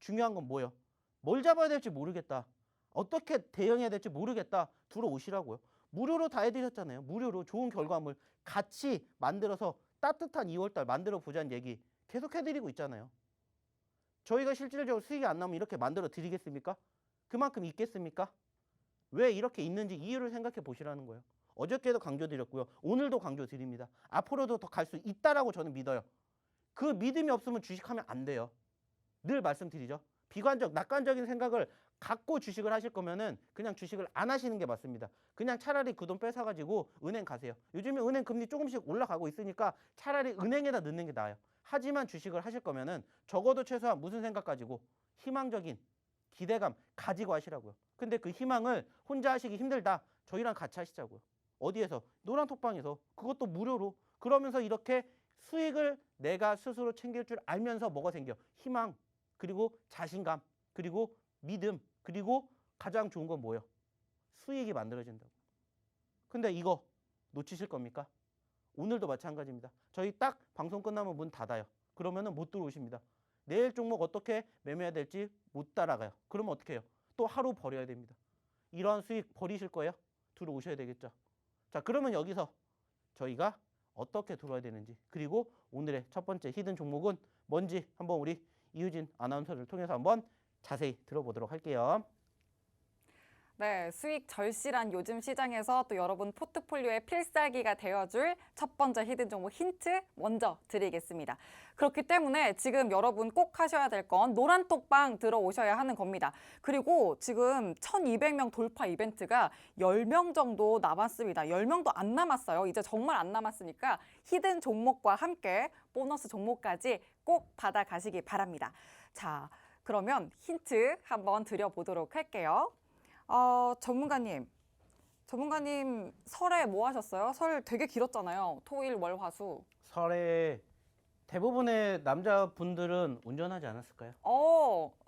중요한 건 뭐예요? 뭘 잡아야 될지 모르겠다. 어떻게 대응해야 될지 모르겠다. 들어오시라고요. 무료로 다 해드렸잖아요. 무료로 좋은 결과물 같이 만들어서 따뜻한 2월달 만들어 보자는 얘기 계속 해드리고 있잖아요. 저희가 실질적으로 수익이 안 나면 이렇게 만들어 드리겠습니까? 그만큼 있겠습니까? 왜 이렇게 있는지 이유를 생각해 보시라는 거예요. 어저께도 강조드렸고요. 오늘도 강조드립니다. 앞으로도 더 갈 수 있다라고 저는 믿어요. 그 믿음이 없으면 주식하면 안 돼요. 늘 말씀드리죠. 비관적, 낙관적인 생각을 갖고 주식을 하실 거면은 그냥 주식을 안 하시는 게 맞습니다. 그냥 차라리 그 돈 뺏어가지고 은행 가세요. 요즘에 은행 금리 조금씩 올라가고 있으니까 차라리 은행에다 넣는 게 나아요. 하지만 주식을 하실 거면은 적어도 최소한 무슨 생각 가지고 희망적인 기대감 가지고 하시라고요. 근데 그 희망을 혼자 하시기 힘들다. 저희랑 같이 하시자고요. 어디에서? 노란톡방에서. 그것도 무료로. 그러면서 이렇게 수익을 내가 스스로 챙길 줄 알면서 뭐가 생겨? 희망, 그리고 자신감, 그리고 믿음, 그리고 가장 좋은 건 뭐예요? 수익이 만들어진다고. 근데 이거 놓치실 겁니까? 오늘도 마찬가지입니다. 저희 딱 방송 끝나면 문 닫아요. 그러면은 못 들어오십니다. 내일 종목 어떻게 매매해야 될지 못 따라가요. 그러면 어떻게 해요? 또 하루 버려야 됩니다. 이러한 수익 버리실 거예요? 들어오셔야 되겠죠. 자, 그러면 여기서 저희가 어떻게 들어와야 되는지, 그리고 오늘의 첫 번째 히든 종목은 뭔지 한번 우리 이유진 아나운서를 통해서 한번 자세히 들어보도록 할게요. 네, 수익 절실한 요즘 시장에서 또 여러분 포트폴리오의 필살기가 되어줄 첫 번째 히든 종목 힌트 먼저 드리겠습니다. 그렇기 때문에 지금 여러분 꼭 하셔야 될 건 노란톡방 들어오셔야 하는 겁니다. 그리고 지금 1200명 돌파 이벤트가 10명 정도 남았습니다. 10명도 안 남았어요. 이제 정말 안 남았으니까 히든 종목과 함께 보너스 종목까지 꼭 받아가시기 바랍니다. 자, 그러면 힌트 한번 드려보도록 할게요. 전문가님 설에 뭐 하셨어요? 설 되게 길었잖아요. 토일 월 화수. 설에 대부분의 남자분들은 운전하지 않았을까요?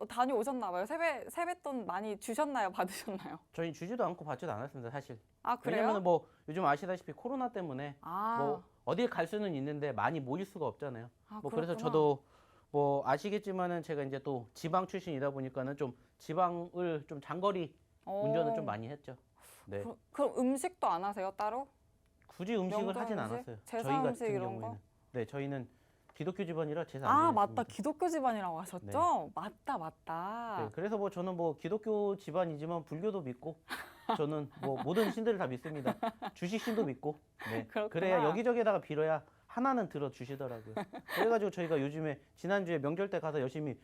다녀오셨나 봐요. 세뱃돈 많이 주셨나요? 받으셨나요? 저희 주지도 않고 받지도 않았습니다, 사실. 아, 그래요? 왜냐면 뭐 요즘 아시다시피 코로나 때문에 아, 뭐 어딜 갈 수는 있는데 많이 모일 수가 없잖아요. 아, 뭐 그래서 그렇구나. 저도 뭐 아시겠지만은 제가 이제 또 지방 출신이다 보니까는 좀 지방을 좀 장거리 운전을 좀 많이 했죠. 네. 그럼 음식도 안 하세요 따로? 굳이 음식을 명절 하진 음식? 않았어요. 제사 저희 음식 같은 이런 경우에는. 거? 네, 저희는 기독교 집안이라 제사 안 아 지냈습니다. 맞다 기독교 집안이라고 하셨죠? 맞다 맞다. 네, 그래서 뭐 저는 뭐 기독교 집안이지만 불교도 믿고 저는 뭐 모든 신들을 다 믿습니다. 주식신도 믿고. 네. 그렇구나. 그래야 여기저기에다가 빌어야 하나는 들어 주시더라고요. 그래가지고 저희가 요즘에 지난주에 명절 때 가서 열심히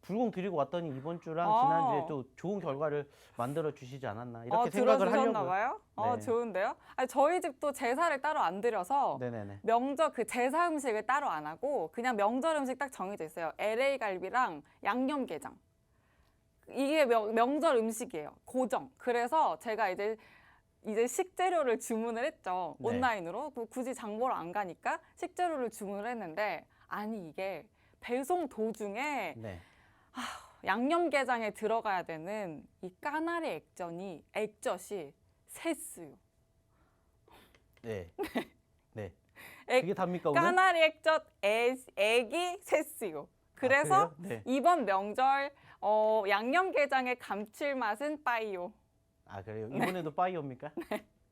불공 드리고 왔더니 이번 주랑 지난주에 또 좋은 결과를 만들어 주시지 않았나 이렇게 생각을 들어주셨나 하려고요. 봐요? 네. 좋은데요? 아니, 저희 집도 제사를 따로 안 드려서 네네네. 명절 그 제사 음식을 따로 안 하고 그냥 명절 음식 딱 정해져 있어요. LA 갈비랑 양념게장. 이게 명절 음식이에요. 고정. 그래서 제가 이제 식재료를 주문을 했죠. 네. 온라인으로. 굳이 장 보러 안 가니까 식재료를 주문을 했는데 아니 이게 배송 도중에 네. 양념게장에 들어가야 되는 이 까나리 액젓이 새스요. 네. 네. 액- 그게 답니까 오늘? 까나리 액젓 액이 새스요. 그래서 그래요? 네. 이번 명절 양념게장의 감칠맛은 빠이요. 아 그래요? 이번에도 빠이옵니까?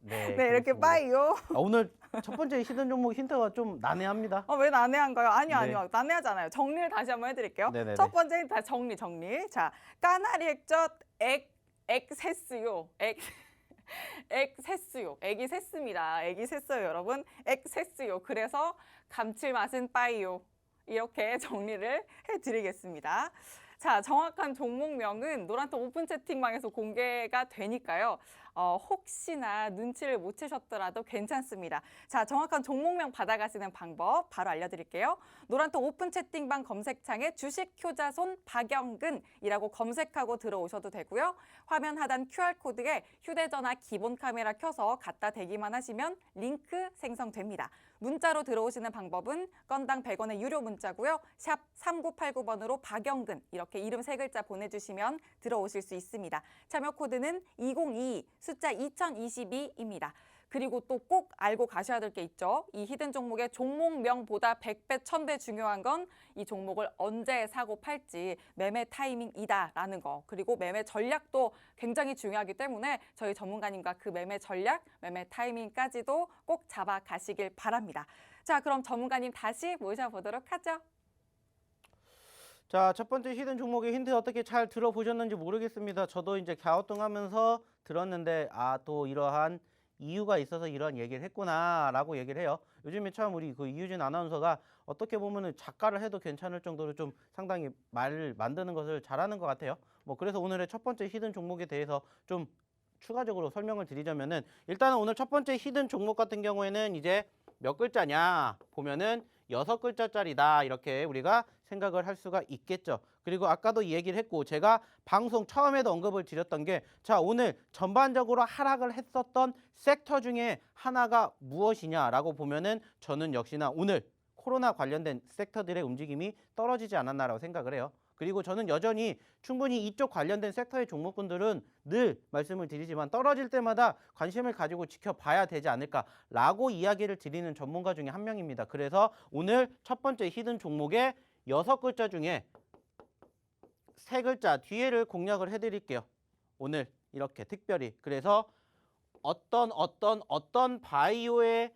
네. 네, 이렇게 그렇습니다. 빠이요. 오늘 첫 번째 히든 종목 힌트가 좀 난해합니다. 왜 난해한가요? 아니요, 네. 아니요. 난해하잖아요. 정리를 다시 한번 해드릴게요. 네네네. 첫 번째 다 정리. 자, 까나리 액젓 액새스요. 액새스요. 액이 샜습니다. 액이 샜어요, 여러분. 액새스요. 그래서 감칠맛은 빠이요. 이렇게 정리를 해드리겠습니다. 자, 정확한 종목명은 노란톡 오픈 채팅방에서 공개가 되니까요. 혹시나 눈치를 못 채셨더라도 괜찮습니다. 자, 정확한 종목명 받아가시는 방법 바로 알려드릴게요. 노란톡 오픈 채팅방 검색창에 주식 효자손 박영근이라고 검색하고 들어오셔도 되고요. 화면 하단 QR코드에 휴대전화 기본 카메라 켜서 갖다 대기만 하시면 링크 생성됩니다. 문자로 들어오시는 방법은 건당 100원의 유료 문자고요. 샵 3989번으로 박영근 이렇게 이름 3글자 보내주시면 들어오실 수 있습니다. 참여 코드는 2022 숫자 2022입니다. 그리고 또 꼭 알고 가셔야 될 게 있죠. 이 히든 종목의 종목명보다 100배, 1000배 중요한 건 이 종목을 언제 사고 팔지 매매 타이밍이다라는 거. 그리고 매매 전략도 굉장히 중요하기 때문에 저희 전문가님과 그 매매 전략, 매매 타이밍까지도 꼭 잡아 가시길 바랍니다. 자, 그럼 전문가님 다시 모셔보도록 하죠. 자, 첫 번째 히든 종목의 힌트 어떻게 잘 들어보셨는지 모르겠습니다. 저도 이제 갸우뚱하면서 들었는데 또 이러한 이유가 있어서 이런 얘기를 했구나라고 얘기를 해요. 요즘에 참 우리 그 이유진 아나운서가 어떻게 보면은 작가를 해도 괜찮을 정도로 좀 상당히 말을 만드는 것을 잘하는 것 같아요. 뭐 그래서 오늘의 첫 번째 히든 종목에 대해서 좀 추가적으로 설명을 드리자면은 일단은 오늘 첫 번째 히든 종목 같은 경우에는 이제 몇 글자냐 보면은 6글자짜리다 이렇게 우리가 생각을 할 수가 있겠죠. 그리고 아까도 이 얘기를 했고 제가 방송 처음에도 언급을 드렸던 게 자 오늘 전반적으로 하락을 했었던 섹터 중에 하나가 무엇이냐라고 보면은 저는 역시나 오늘 코로나 관련된 섹터들의 움직임이 떨어지지 않았나라고 생각을 해요. 그리고 저는 여전히 충분히 이쪽 관련된 섹터의 종목군들은 늘 말씀을 드리지만 떨어질 때마다 관심을 가지고 지켜봐야 되지 않을까라고 이야기를 드리는 전문가 중에 한 명입니다. 그래서 오늘 첫 번째 히든 종목의 6글자 중에 3글자 뒤에를 공략을 해드릴게요. 오늘 이렇게 특별히. 그래서 어떤 바이오의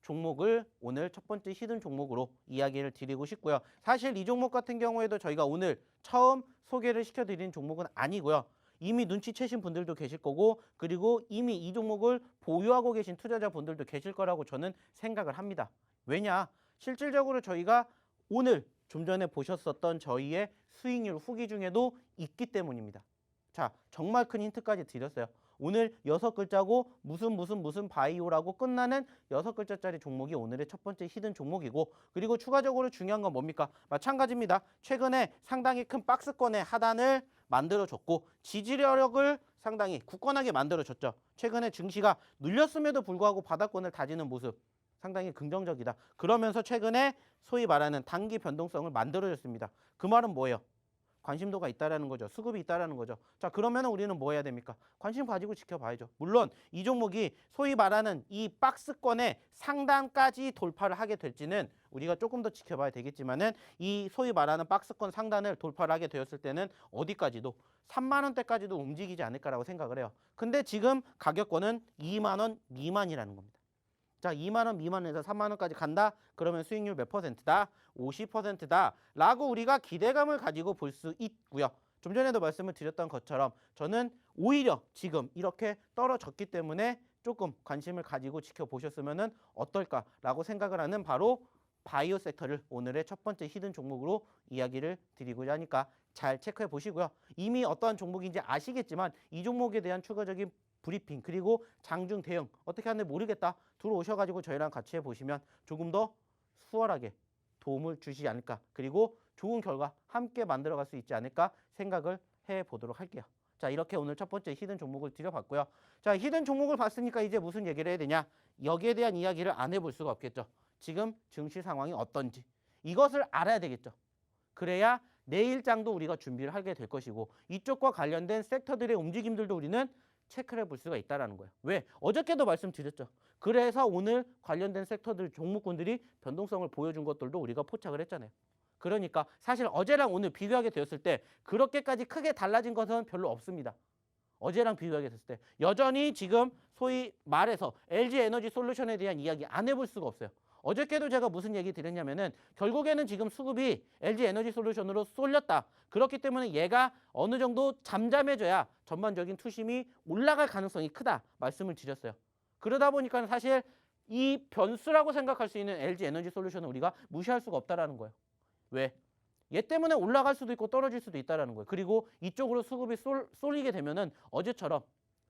종목을 오늘 첫 번째 히든 종목으로 이야기를 드리고 싶고요. 사실 이 종목 같은 경우에도 저희가 오늘 처음 소개를 시켜드린 종목은 아니고요. 이미 눈치채신 분들도 계실 거고 그리고 이미 이 종목을 보유하고 계신 투자자분들도 계실 거라고 저는 생각을 합니다. 왜냐? 실질적으로 저희가 오늘 좀 전에 보셨었던 저희의 수익률 후기 중에도 있기 때문입니다. 자, 정말 큰 힌트까지 드렸어요. 오늘 6글자고 무슨 바이오라고 끝나는 6글자짜리 종목이 오늘의 첫 번째 히든 종목이고 그리고 추가적으로 중요한 건 뭡니까? 마찬가지입니다. 최근에 상당히 큰 박스권의 하단을 만들어줬고 지지력을 상당히 굳건하게 만들어줬죠. 최근에 증시가 눌렸음에도 불구하고 바닥권을 다지는 모습 상당히 긍정적이다. 그러면서 최근에 소위 말하는 단기 변동성을 만들어줬습니다. 그 말은 뭐예요? 관심도가 있다라는 거죠. 수급이 있다라는 거죠. 자, 그러면 우리는 뭐 해야 됩니까? 관심 가지고 지켜봐야죠. 물론 이 종목이 소위 말하는 이 박스권의 상단까지 돌파를 하게 될지는 우리가 조금 더 지켜봐야 되겠지만은 이 소위 말하는 박스권 상단을 돌파를 하게 되었을 때는 어디까지도 3만 원대까지도 움직이지 않을까라고 생각을 해요. 근데 지금 가격권은 2만 원 미만이라는 겁니다. 자, 2만 원 미만에서 3만 원까지 간다? 그러면 수익률 몇 퍼센트다? 50%다 라고 우리가 기대감을 가지고 볼 수 있고요. 좀 전에도 말씀을 드렸던 것처럼 저는 오히려 지금 이렇게 떨어졌기 때문에 조금 관심을 가지고 지켜보셨으면 어떨까라고 생각을 하는 바로 바이오 섹터를 오늘의 첫 번째 히든 종목으로 이야기를 드리고자 하니까 잘 체크해 보시고요. 이미 어떠한 종목인지 아시겠지만 이 종목에 대한 추가적인 브리핑 그리고 장중 대응 어떻게 하는지 모르겠다 들어오셔가지고 저희랑 같이 해보시면 조금 더 수월하게 도움을 주시지 않을까 그리고 좋은 결과 함께 만들어갈 수 있지 않을까 생각을 해보도록 할게요. 자, 이렇게 오늘 첫 번째 히든 종목을 드려봤고요. 자, 히든 종목을 봤으니까 이제 무슨 얘기를 해야 되냐? 여기에 대한 이야기를 안 해볼 수가 없겠죠. 지금 증시 상황이 어떤지 이것을 알아야 되겠죠. 그래야 내일장도 우리가 준비를 하게 될 것이고 이쪽과 관련된 섹터들의 움직임들도 우리는 체크를 해볼 수가 있다는 거예요. 왜? 어저께도 말씀드렸죠. 그래서 오늘 관련된 섹터들 종목군들이 변동성을 보여준 것들도 우리가 포착을 했잖아요. 그러니까 사실 어제랑 오늘 비교하게 되었을 때 그렇게까지 크게 달라진 것은 별로 없습니다. 어제랑 비교하게 됐을 때 여전히 지금 소위 말해서 LG에너지솔루션에 대한 이야기 안 해볼 수가 없어요. 어저께도 제가 무슨 얘기 드렸냐면은 결국에는 지금 수급이 LG에너지솔루션으로 쏠렸다. 그렇기 때문에 얘가 어느 정도 잠잠해져야 전반적인 투심이 올라갈 가능성이 크다 말씀을 드렸어요. 그러다 보니까 사실 이 변수라고 생각할 수 있는 LG에너지솔루션은 우리가 무시할 수가 없다라는 거예요. 왜? 얘 때문에 올라갈 수도 있고 떨어질 수도 있다라는 거예요. 그리고 이쪽으로 수급이 쏠리게 되면은 어제처럼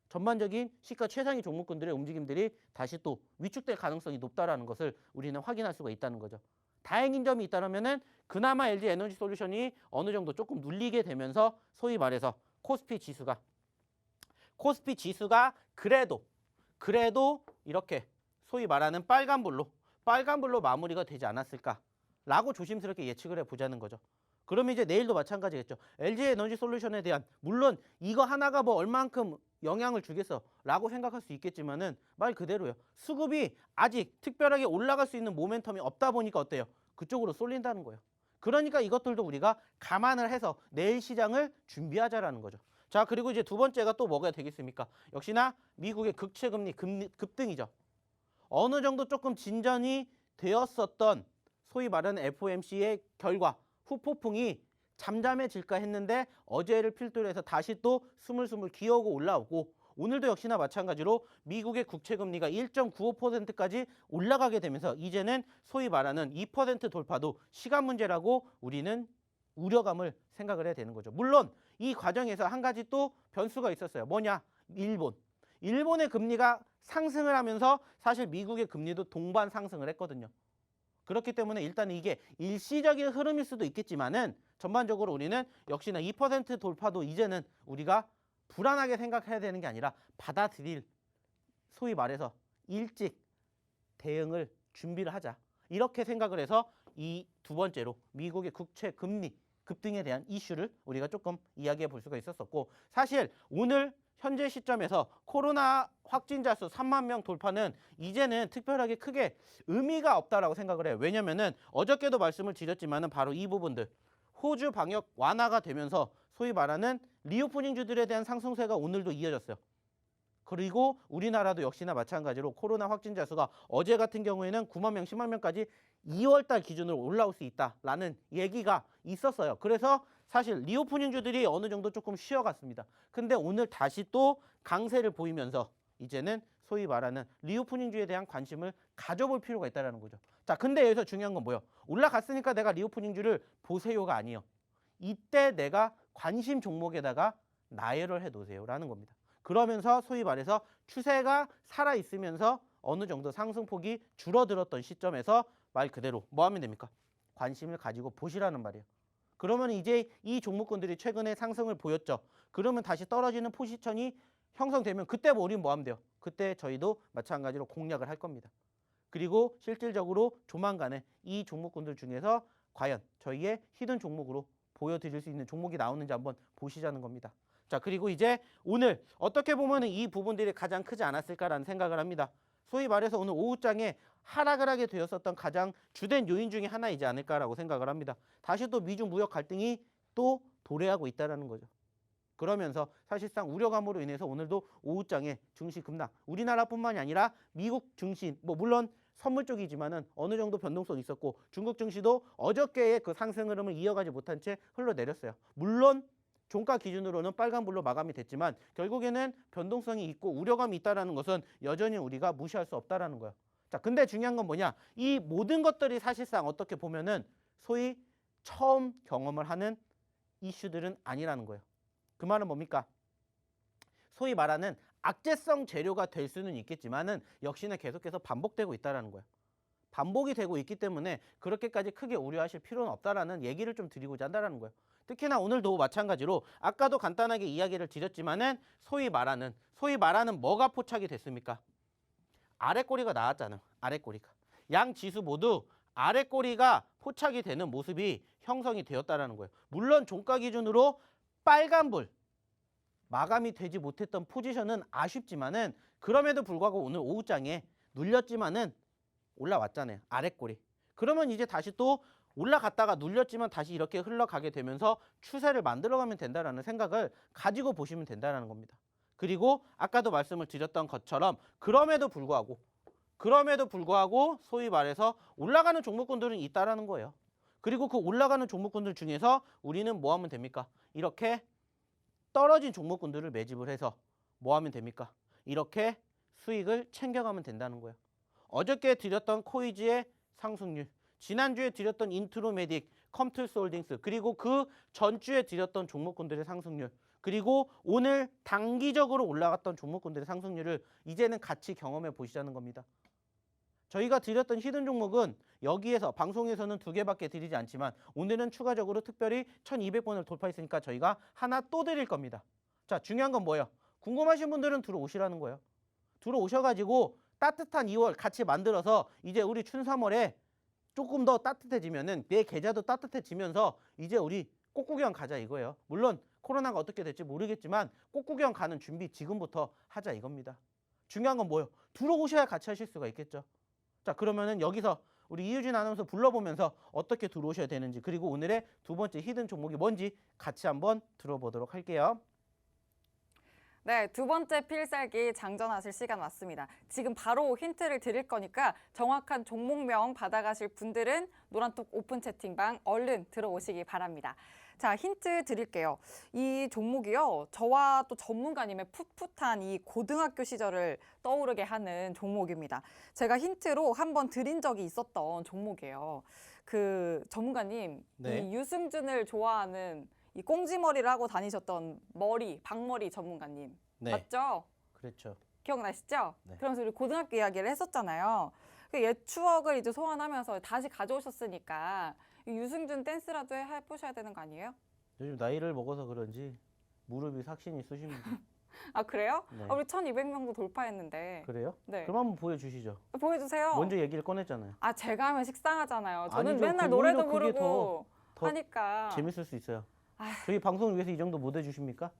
전반적인 시가 최상위 종목군들의 움직임들이 다시 또 위축될 가능성이 높다라는 것을 우리는 확인할 수가 있다는 거죠. 다행인 점이 있다면은 그나마 LG에너지솔루션이 어느 정도 조금 눌리게 되면서 소위 말해서 코스피 지수가 그래도 이렇게 소위 말하는 빨간불로 마무리가 되지 않았을까라고 조심스럽게 예측을 해보자는 거죠. 그러면 이제 내일도 마찬가지겠죠. LG에너지솔루션에 대한 물론 이거 하나가 뭐 얼만큼 영향을 주겠어라고 생각할 수 있겠지만은 말 그대로요. 수급이 아직 특별하게 올라갈 수 있는 모멘텀이 없다 보니까 어때요? 그쪽으로 쏠린다는 거예요. 그러니까 이것들도 우리가 감안을 해서 내일 시장을 준비하자라는 거죠. 자, 그리고 이제 두 번째가 또 뭐가 되겠습니까? 역시나 미국의 국채금리 급등이죠. 어느 정도 조금 진전이 되었었던 소위 말하는 FOMC의 결과 후폭풍이 잠잠해질까 했는데 어제를 필두로 해서 다시 또 스물스물 기어오고 올라오고 오늘도 역시나 마찬가지로 미국의 국채금리가 1.95%까지 올라가게 되면서 이제는 소위 말하는 2% 돌파도 시간 문제라고 우리는 우려감을 생각을 해야 되는 거죠. 물론 이 과정에서 한 가지 또 변수가 있었어요. 뭐냐? 일본의 금리가 상승을 하면서 사실 미국의 금리도 동반 상승을 했거든요. 그렇기 때문에 일단 이게 일시적인 흐름일 수도 있겠지만은 전반적으로 우리는 역시나 2% 돌파도 이제는 우리가 불안하게 생각해야 되는 게 아니라 받아들일 소위 말해서 일찍 대응을 준비를 하자. 이렇게 생각을 해서 이 두 번째로 미국의 국채 금리 급등에 대한 이슈를 우리가 조금 이야기해 볼 수가 있었었고 사실 오늘 현재 시점에서 코로나 확진자 수 3만 명 돌파는 이제는 특별하게 크게 의미가 없다라고 생각을 해요. 왜냐면은 어저께도 말씀을 드렸지만은 바로 이 부분들 호주 방역 완화가 되면서 소위 말하는 리오프닝주들에 대한 상승세가 오늘도 이어졌어요. 그리고 우리나라도 역시나 마찬가지로 코로나 확진자 수가 어제 같은 경우에는 9만 명, 10만 명까지 2월 달 기준으로 올라올 수 있다라는 얘기가 있었어요. 그래서 사실 리오프닝주들이 어느 정도 조금 쉬어갔습니다. 근데 오늘 다시 또 강세를 보이면서 이제는 소위 말하는 리오프닝주에 대한 관심을 가져볼 필요가 있다는 거죠. 자, 근데 여기서 중요한 건 뭐예요? 올라갔으니까 내가 리오프닝주를 보세요가 아니에요. 이때 내가 관심 종목에다가 나열을 해놓으세요라는 겁니다. 그러면서 소위 말해서 추세가 살아있으면서 어느 정도 상승폭이 줄어들었던 시점에서 말 그대로 뭐 하면 됩니까? 관심을 가지고 보시라는 말이에요. 그러면 이제 이 종목군들이 최근에 상승을 보였죠. 그러면 다시 떨어지는 포지션이 형성되면 그때 우리는 뭐 하면 돼요? 그때 저희도 마찬가지로 공략을 할 겁니다. 그리고 실질적으로 조만간에 이 종목군들 중에서 과연 저희의 히든 종목으로 보여드릴 수 있는 종목이 나오는지 한번 보시자는 겁니다. 자, 그리고 이제 오늘 어떻게 보면 이 부분들이 가장 크지 않았을까라는 생각을 합니다. 소위 말해서 오늘 오후장에 하락을 하게 되었었던 가장 주된 요인 중에 하나이지 않을까라고 생각을 합니다. 다시 또 미중 무역 갈등이 또 도래하고 있다는 거죠. 그러면서 사실상 우려감으로 인해서 오늘도 오후장에 증시 급락, 우리나라뿐만이 아니라 미국 증시, 물론 선물 쪽이지만은 어느 정도 변동성이 있었고 중국 증시도 어저께의 그 상승 흐름을 이어가지 못한 채 흘러내렸어요. 물론 종가 기준으로는 빨간불로 마감이 됐지만 결국에는 변동성이 있고 우려감이 있다는 것은 여전히 우리가 무시할 수 없다는 거예요. 자, 근데 중요한 건 뭐냐? 이 모든 것들이 사실상 어떻게 보면은 소위 처음 경험을 하는 이슈들은 아니라는 거예요. 그 말은 뭡니까? 소위 말하는 악재성 재료가 될 수는 있겠지만은 역시나 계속해서 반복되고 있다는 거예요. 반복이 되고 있기 때문에 그렇게까지 크게 우려하실 필요는 없다라는 얘기를 좀 드리고자 한다는 거예요. 특히나 오늘도 마찬가지로 아까도 간단하게 이야기를 드렸지만은 소위 말하는 뭐가 포착이 됐습니까? 아랫꼬리가 나왔잖아요. 아랫꼬리가. 양 지수 모두 아랫꼬리가 포착이 되는 모습이 형성이 되었다라는 거예요. 물론 종가 기준으로 빨간불 마감이 되지 못했던 포지션은 아쉽지만은 그럼에도 불구하고 오늘 오후장에 눌렸지만은 올라왔잖아요. 아랫꼬리. 그러면 이제 다시 또 올라갔다가 눌렸지만 다시 이렇게 흘러가게 되면서 추세를 만들어가면 된다라는 생각을 가지고 보시면 된다는 겁니다. 그리고 아까도 말씀을 드렸던 것처럼 그럼에도 불구하고 소위 말해서 올라가는 종목군들은 있다라는 거예요. 그리고 그 올라가는 종목군들 중에서 우리는 뭐 하면 됩니까? 이렇게 떨어진 종목군들을 매집을 해서 뭐 하면 됩니까? 이렇게 수익을 챙겨가면 된다는 거예요. 어저께 드렸던 코이지의 상승률, 지난주에 드렸던 인트로메딕, 컴틀스홀딩스, 그리고 그 전주에 드렸던 종목군들의 상승률, 그리고 오늘 단기적으로 올라갔던 종목군들의 상승률을 이제는 같이 경험해 보시자는 겁니다. 저희가 드렸던 히든 종목은 여기에서 방송에서는 2개밖에 드리지 않지만 오늘은 추가적으로 특별히 1200번을 돌파했으니까 저희가 하나 또 드릴 겁니다. 자, 중요한 건 뭐예요? 궁금하신 분들은 들어오시라는 거예요. 들어오셔가지고 따뜻한 2월 같이 만들어서 이제 우리 춘 3월에 조금 더 따뜻해지면은 내 계좌도 따뜻해지면서 이제 우리 꽃구경 가자 이거예요. 물론 코로나가 어떻게 될지 모르겠지만 꽃구경 가는 준비 지금부터 하자 이겁니다. 중요한 건 뭐예요? 들어오셔야 같이 하실 수가 있겠죠. 자, 그러면은 여기서 우리 이유진 아나운서 불러보면서 어떻게 들어오셔야 되는지, 그리고 오늘의 두 번째 히든 종목이 뭔지 같이 한번 들어보도록 할게요. 네, 두 번째 필살기 장전하실 시간 왔습니다. 지금 바로 힌트를 드릴 거니까 정확한 종목명 받아가실 분들은 노란톡 오픈 채팅방 얼른 들어오시기 바랍니다. 자, 힌트 드릴게요. 이 종목이요, 저와 또 전문가님의 풋풋한 이 고등학교 시절을 떠오르게 하는 종목입니다. 제가 힌트로 한번 드린 적이 있었던 종목이에요. 그 전문가님, 네. 이 유승준을 좋아하는 이 꽁지머리를 하고 다니셨던 박머리 전문가님. 네. 맞죠? 그렇죠. 기억나시죠? 네. 그러면서 우리 고등학교 이야기를 했었잖아요. 그 옛 추억을 이제 소환하면서 다시 가져오셨으니까 이 유승준 댄스라도 해보셔야 되는 거 아니에요? 요즘 나이를 먹어서 그런지 무릎이 삭신이 쑤십니다. 아, 그래요? 네. 우리 1200명도 돌파했는데. 그래요? 네. 그럼 한번 보여주시죠. 보여주세요. 먼저 얘기를 꺼냈잖아요. 아, 제가 하면 식상하잖아요. 저는 아니죠. 맨날 그 노래도 오히려 그게 부르고 더 하니까. 재밌을 수 있어요. 아휴. 저희 방송을 위해서 이 정도 못 해주십니까?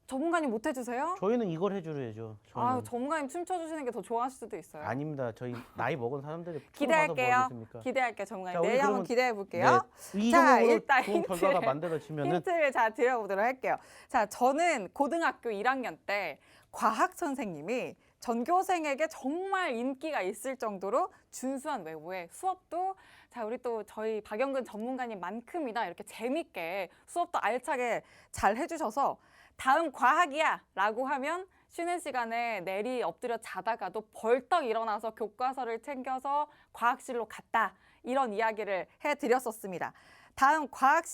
전문가님 못 해주세요? 저희는 이걸 해주려야죠. 아, 저는. 전문가님 춤춰주시는 게 더 좋아하실 수도 있어요. 아닙니다. 저희 나이 먹은 사람들이 기대할게요. 뭐 기대할게요, 전문가님. 자, 우리 내일 한번 그러면- 기대해 볼게요. 네. 이 자, 종목으로 일단 좋은 결과가 힌트를- 만들어지면은 힌트를 잘 드려보도록 할게요. 자, 저는 고등학교 1학년 때 과학 선생님이 전교생에게 정말 인기가 있을 정도로 준수한 외우에 수업도 자, 우리 또 저희 박영근 전문가님만큼이나 이렇게 재밌게 수업도 알차게 잘 해주셔서 다음 과학이야 라고 하면 쉬는 시간에 내리 엎드려 자다가도 벌떡 일어나서 교과서를 챙겨서 과학실로 갔다, 이런 이야기를 해드렸었습니다. 다음 과학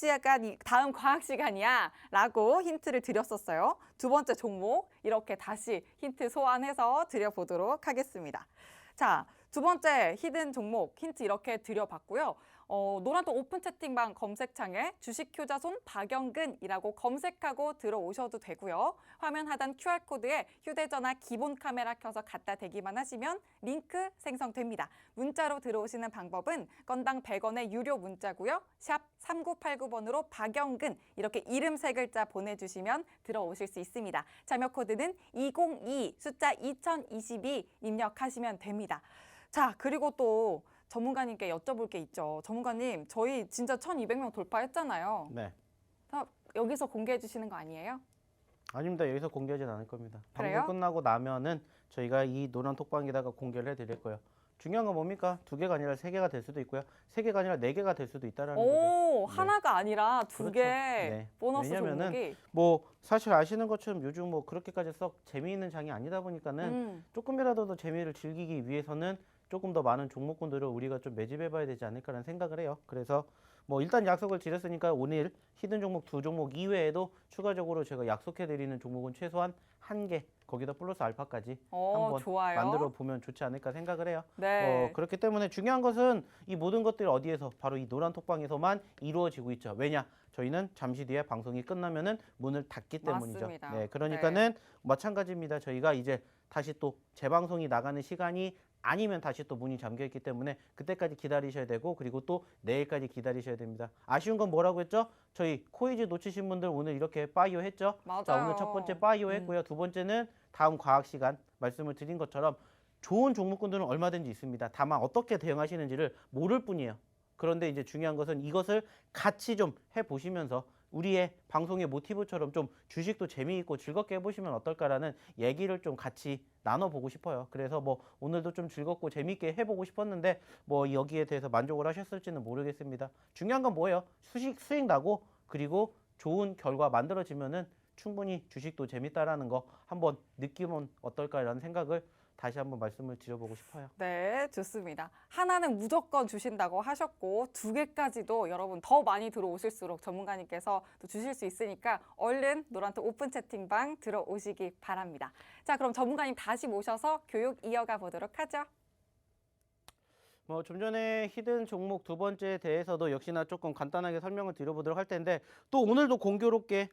시간이야 라고 힌트를 드렸었어요. 두 번째 종목 이렇게 다시 힌트 소환해서 드려보도록 하겠습니다. 자, 두 번째 히든 종목 힌트 이렇게 드려봤고요. 노란톡 오픈 채팅방 검색창에 주식효자손 박영근이라고 검색하고 들어오셔도 되고요. 화면 하단 QR코드에 휴대전화 기본 카메라 켜서 갖다 대기만 하시면 링크 생성됩니다. 문자로 들어오시는 방법은 건당 100원의 유료 문자고요. 샵 3989번으로 박영근 이렇게 이름 3글자 보내주시면 들어오실 수 있습니다. 참여 코드는 202 숫자 2022 입력하시면 됩니다. 자, 그리고 또 전문가님께 여쭤볼 게 있죠. 전문가님, 저희 진짜 1,200명 돌파했잖아요. 네. 여기서 공개해 주시는 거 아니에요? 아닙니다. 여기서 공개하진 않을 겁니다. 그래요? 방송 끝나고 나면은 저희가 이 노란 톡방에다가 공개를 해드릴 거예요. 중요한 건 뭡니까? 2개가 아니라 3개가 될 수도 있고요. 3개가 아니라 4개가 될 수도 있다라는 거죠. 오, 네. 하나가 아니라 2개 그렇죠. 네. 보너스 왜냐면은 종목이. 뭐 사실 아시는 것처럼 요즘 뭐 그렇게까지 썩 재미있는 장이 아니다 보니까는 조금이라도 더 재미를 즐기기 위해서는 조금 더 많은 종목군들을 우리가 좀 매집해봐야 되지 않을까라는 생각을 해요. 그래서 뭐 일단 약속을 드렸으니까 오늘 히든 종목 2종목 이외에도 추가적으로 제가 약속해드리는 종목은 최소한 1개, 거기다 플러스 알파까지 한번 좋아요. 만들어 보면 좋지 않을까 생각을 해요. 네. 그렇기 때문에 중요한 것은 이 모든 것들이 어디에서 바로 이 노란 톡방에서만 이루어지고 있죠. 왜냐? 저희는 잠시 뒤에 방송이 끝나면은 문을 닫기 때문이죠. 맞습니다. 네, 그러니까는 마찬가지입니다. 저희가 이제 다시 또 재방송이 나가는 시간이 아니면 다시 또 문이 잠겨 있기 때문에 그때까지 기다리셔야 되고 그리고 또 내일까지 기다리셔야 됩니다. 아쉬운 건 뭐라고 했죠? 저희 코이즈 놓치신 분들 오늘 이렇게 빠이오 했죠? 맞아요. 자, 오늘 첫 번째 빠이오 했고요. 두 번째는 다음 과학 시간 말씀을 드린 것처럼 좋은 종목군들은 얼마든지 있습니다. 다만 어떻게 대응하시는지를 모를 뿐이에요. 그런데 이제 중요한 것은 이것을 같이 좀 해보시면서 우리의 방송의 모티브처럼 좀 주식도 재미있고 즐겁게 해보시면 어떨까라는 얘기를 좀 같이 나눠보고 싶어요. 그래서 뭐 오늘도 좀 즐겁고 재미있게 해보고 싶었는데 뭐 여기에 대해서 만족을 하셨을지는 모르겠습니다. 중요한 건 뭐예요? 수익 나고 그리고 좋은 결과 만들어지면은 충분히 주식도 재밌다라는 거 한번 느끼면 어떨까라는 생각을 다시 한번 말씀을 드려보고 싶어요. 네, 좋습니다. 하나는 무조건 주신다고 하셨고 2개까지도 여러분 더 많이 들어오실수록 전문가님께서 또 주실 수 있으니까 얼른 노란톡 오픈 채팅방 들어오시기 바랍니다. 자, 그럼 전문가님 다시 모셔서 교육 이어가 보도록 하죠. 뭐 좀 전에 히든 종목 두 번째에 대해서도 역시나 조금 간단하게 설명을 드려보도록 할 텐데 또 오늘도 공교롭게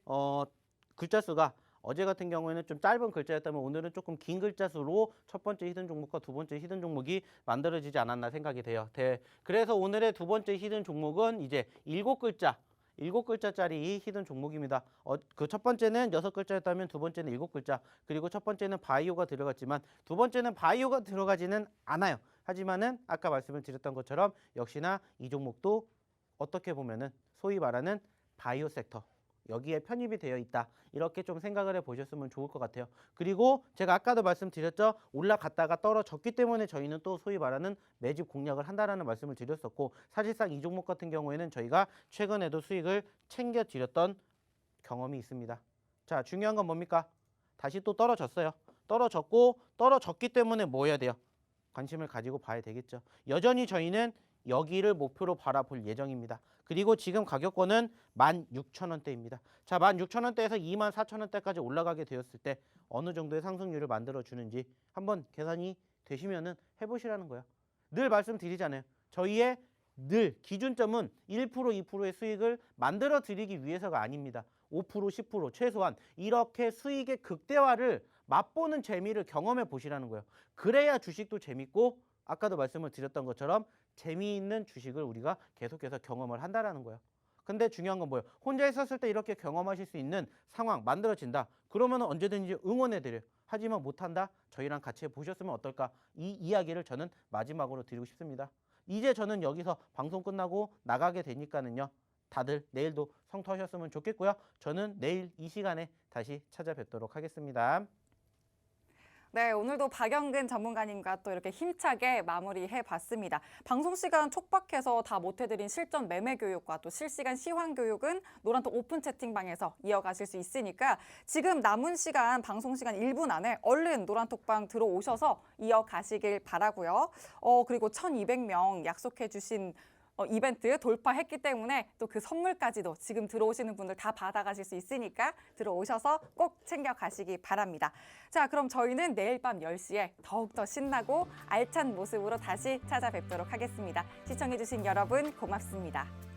글자 수가 어제 같은 경우에는 좀 짧은 글자였다면 오늘은 조금 긴 글자 수로 첫 번째 히든 종목과 두 번째 히든 종목이 만들어지지 않았나 생각이 돼요. 그래서 오늘의 두 번째 히든 종목은 이제 7글자짜리 히든 종목입니다. 그 첫 번째는 6글자였다면 두 번째는 7글자, 그리고 첫 번째는 바이오가 들어갔지만 두 번째는 바이오가 들어가지는 않아요. 하지만은 아까 말씀을 드렸던 것처럼 역시나 이 종목도 어떻게 보면은 소위 말하는 바이오 섹터 여기에 편입이 되어 있다. 이렇게 좀 생각을 해보셨으면 좋을 것 같아요. 그리고 제가 아까도 말씀드렸죠. 올라갔다가 떨어졌기 때문에 저희는 또 소위 말하는 매집 공략을 한다라는 말씀을 드렸었고 사실상 이 종목 같은 경우에는 저희가 최근에도 수익을 챙겨드렸던 경험이 있습니다. 자, 중요한 건 뭡니까? 다시 또 떨어졌어요. 떨어졌기 때문에 뭐 해야 돼요? 관심을 가지고 봐야 되겠죠. 여전히 저희는 여기를 목표로 바라볼 예정입니다. 그리고 지금 가격권은 16,000원대입니다. 자, 16,000원대에서 24,000원대까지 올라가게 되었을 때 어느 정도의 상승률을 만들어주는지 한번 계산이 되시면은 해보시라는 거예요. 늘 말씀드리잖아요. 저희의 늘 기준점은 1%, 2%의 수익을 만들어 드리기 위해서가 아닙니다. 5%, 10% 최소한 이렇게 수익의 극대화를 맛보는 재미를 경험해 보시라는 거예요. 그래야 주식도 재밌고 아까도 말씀을 드렸던 것처럼 재미있는 주식을 우리가 계속해서 경험을 한다라는 거예요. 근데 중요한 건 뭐예요? 혼자 있었을 때 이렇게 경험하실 수 있는 상황 만들어진다. 그러면 언제든지 응원해드려요. 하지만 못한다? 저희랑 같이 해보셨으면 어떨까? 이 이야기를 저는 마지막으로 드리고 싶습니다. 이제 저는 여기서 방송 끝나고 나가게 되니까는요. 다들 내일도 성투하셨으면 좋겠고요. 저는 내일 이 시간에 다시 찾아뵙도록 하겠습니다. 네, 오늘도 박영근 전문가님과 또 이렇게 힘차게 마무리해봤습니다. 방송 시간 촉박해서 다 못해드린 실전 매매 교육과 또 실시간 시황 교육은 노란톡 오픈 채팅방에서 이어가실 수 있으니까 지금 남은 시간, 방송 시간 1분 안에 얼른 노란톡방 들어오셔서 이어가시길 바라고요. 그리고 1,200명 약속해주신 이벤트 돌파했기 때문에 또 그 선물까지도 지금 들어오시는 분들 다 받아가실 수 있으니까 들어오셔서 꼭 챙겨가시기 바랍니다. 자, 그럼 저희는 내일 밤 10시에 더욱더 신나고 알찬 모습으로 다시 찾아뵙도록 하겠습니다. 시청해주신 여러분 고맙습니다.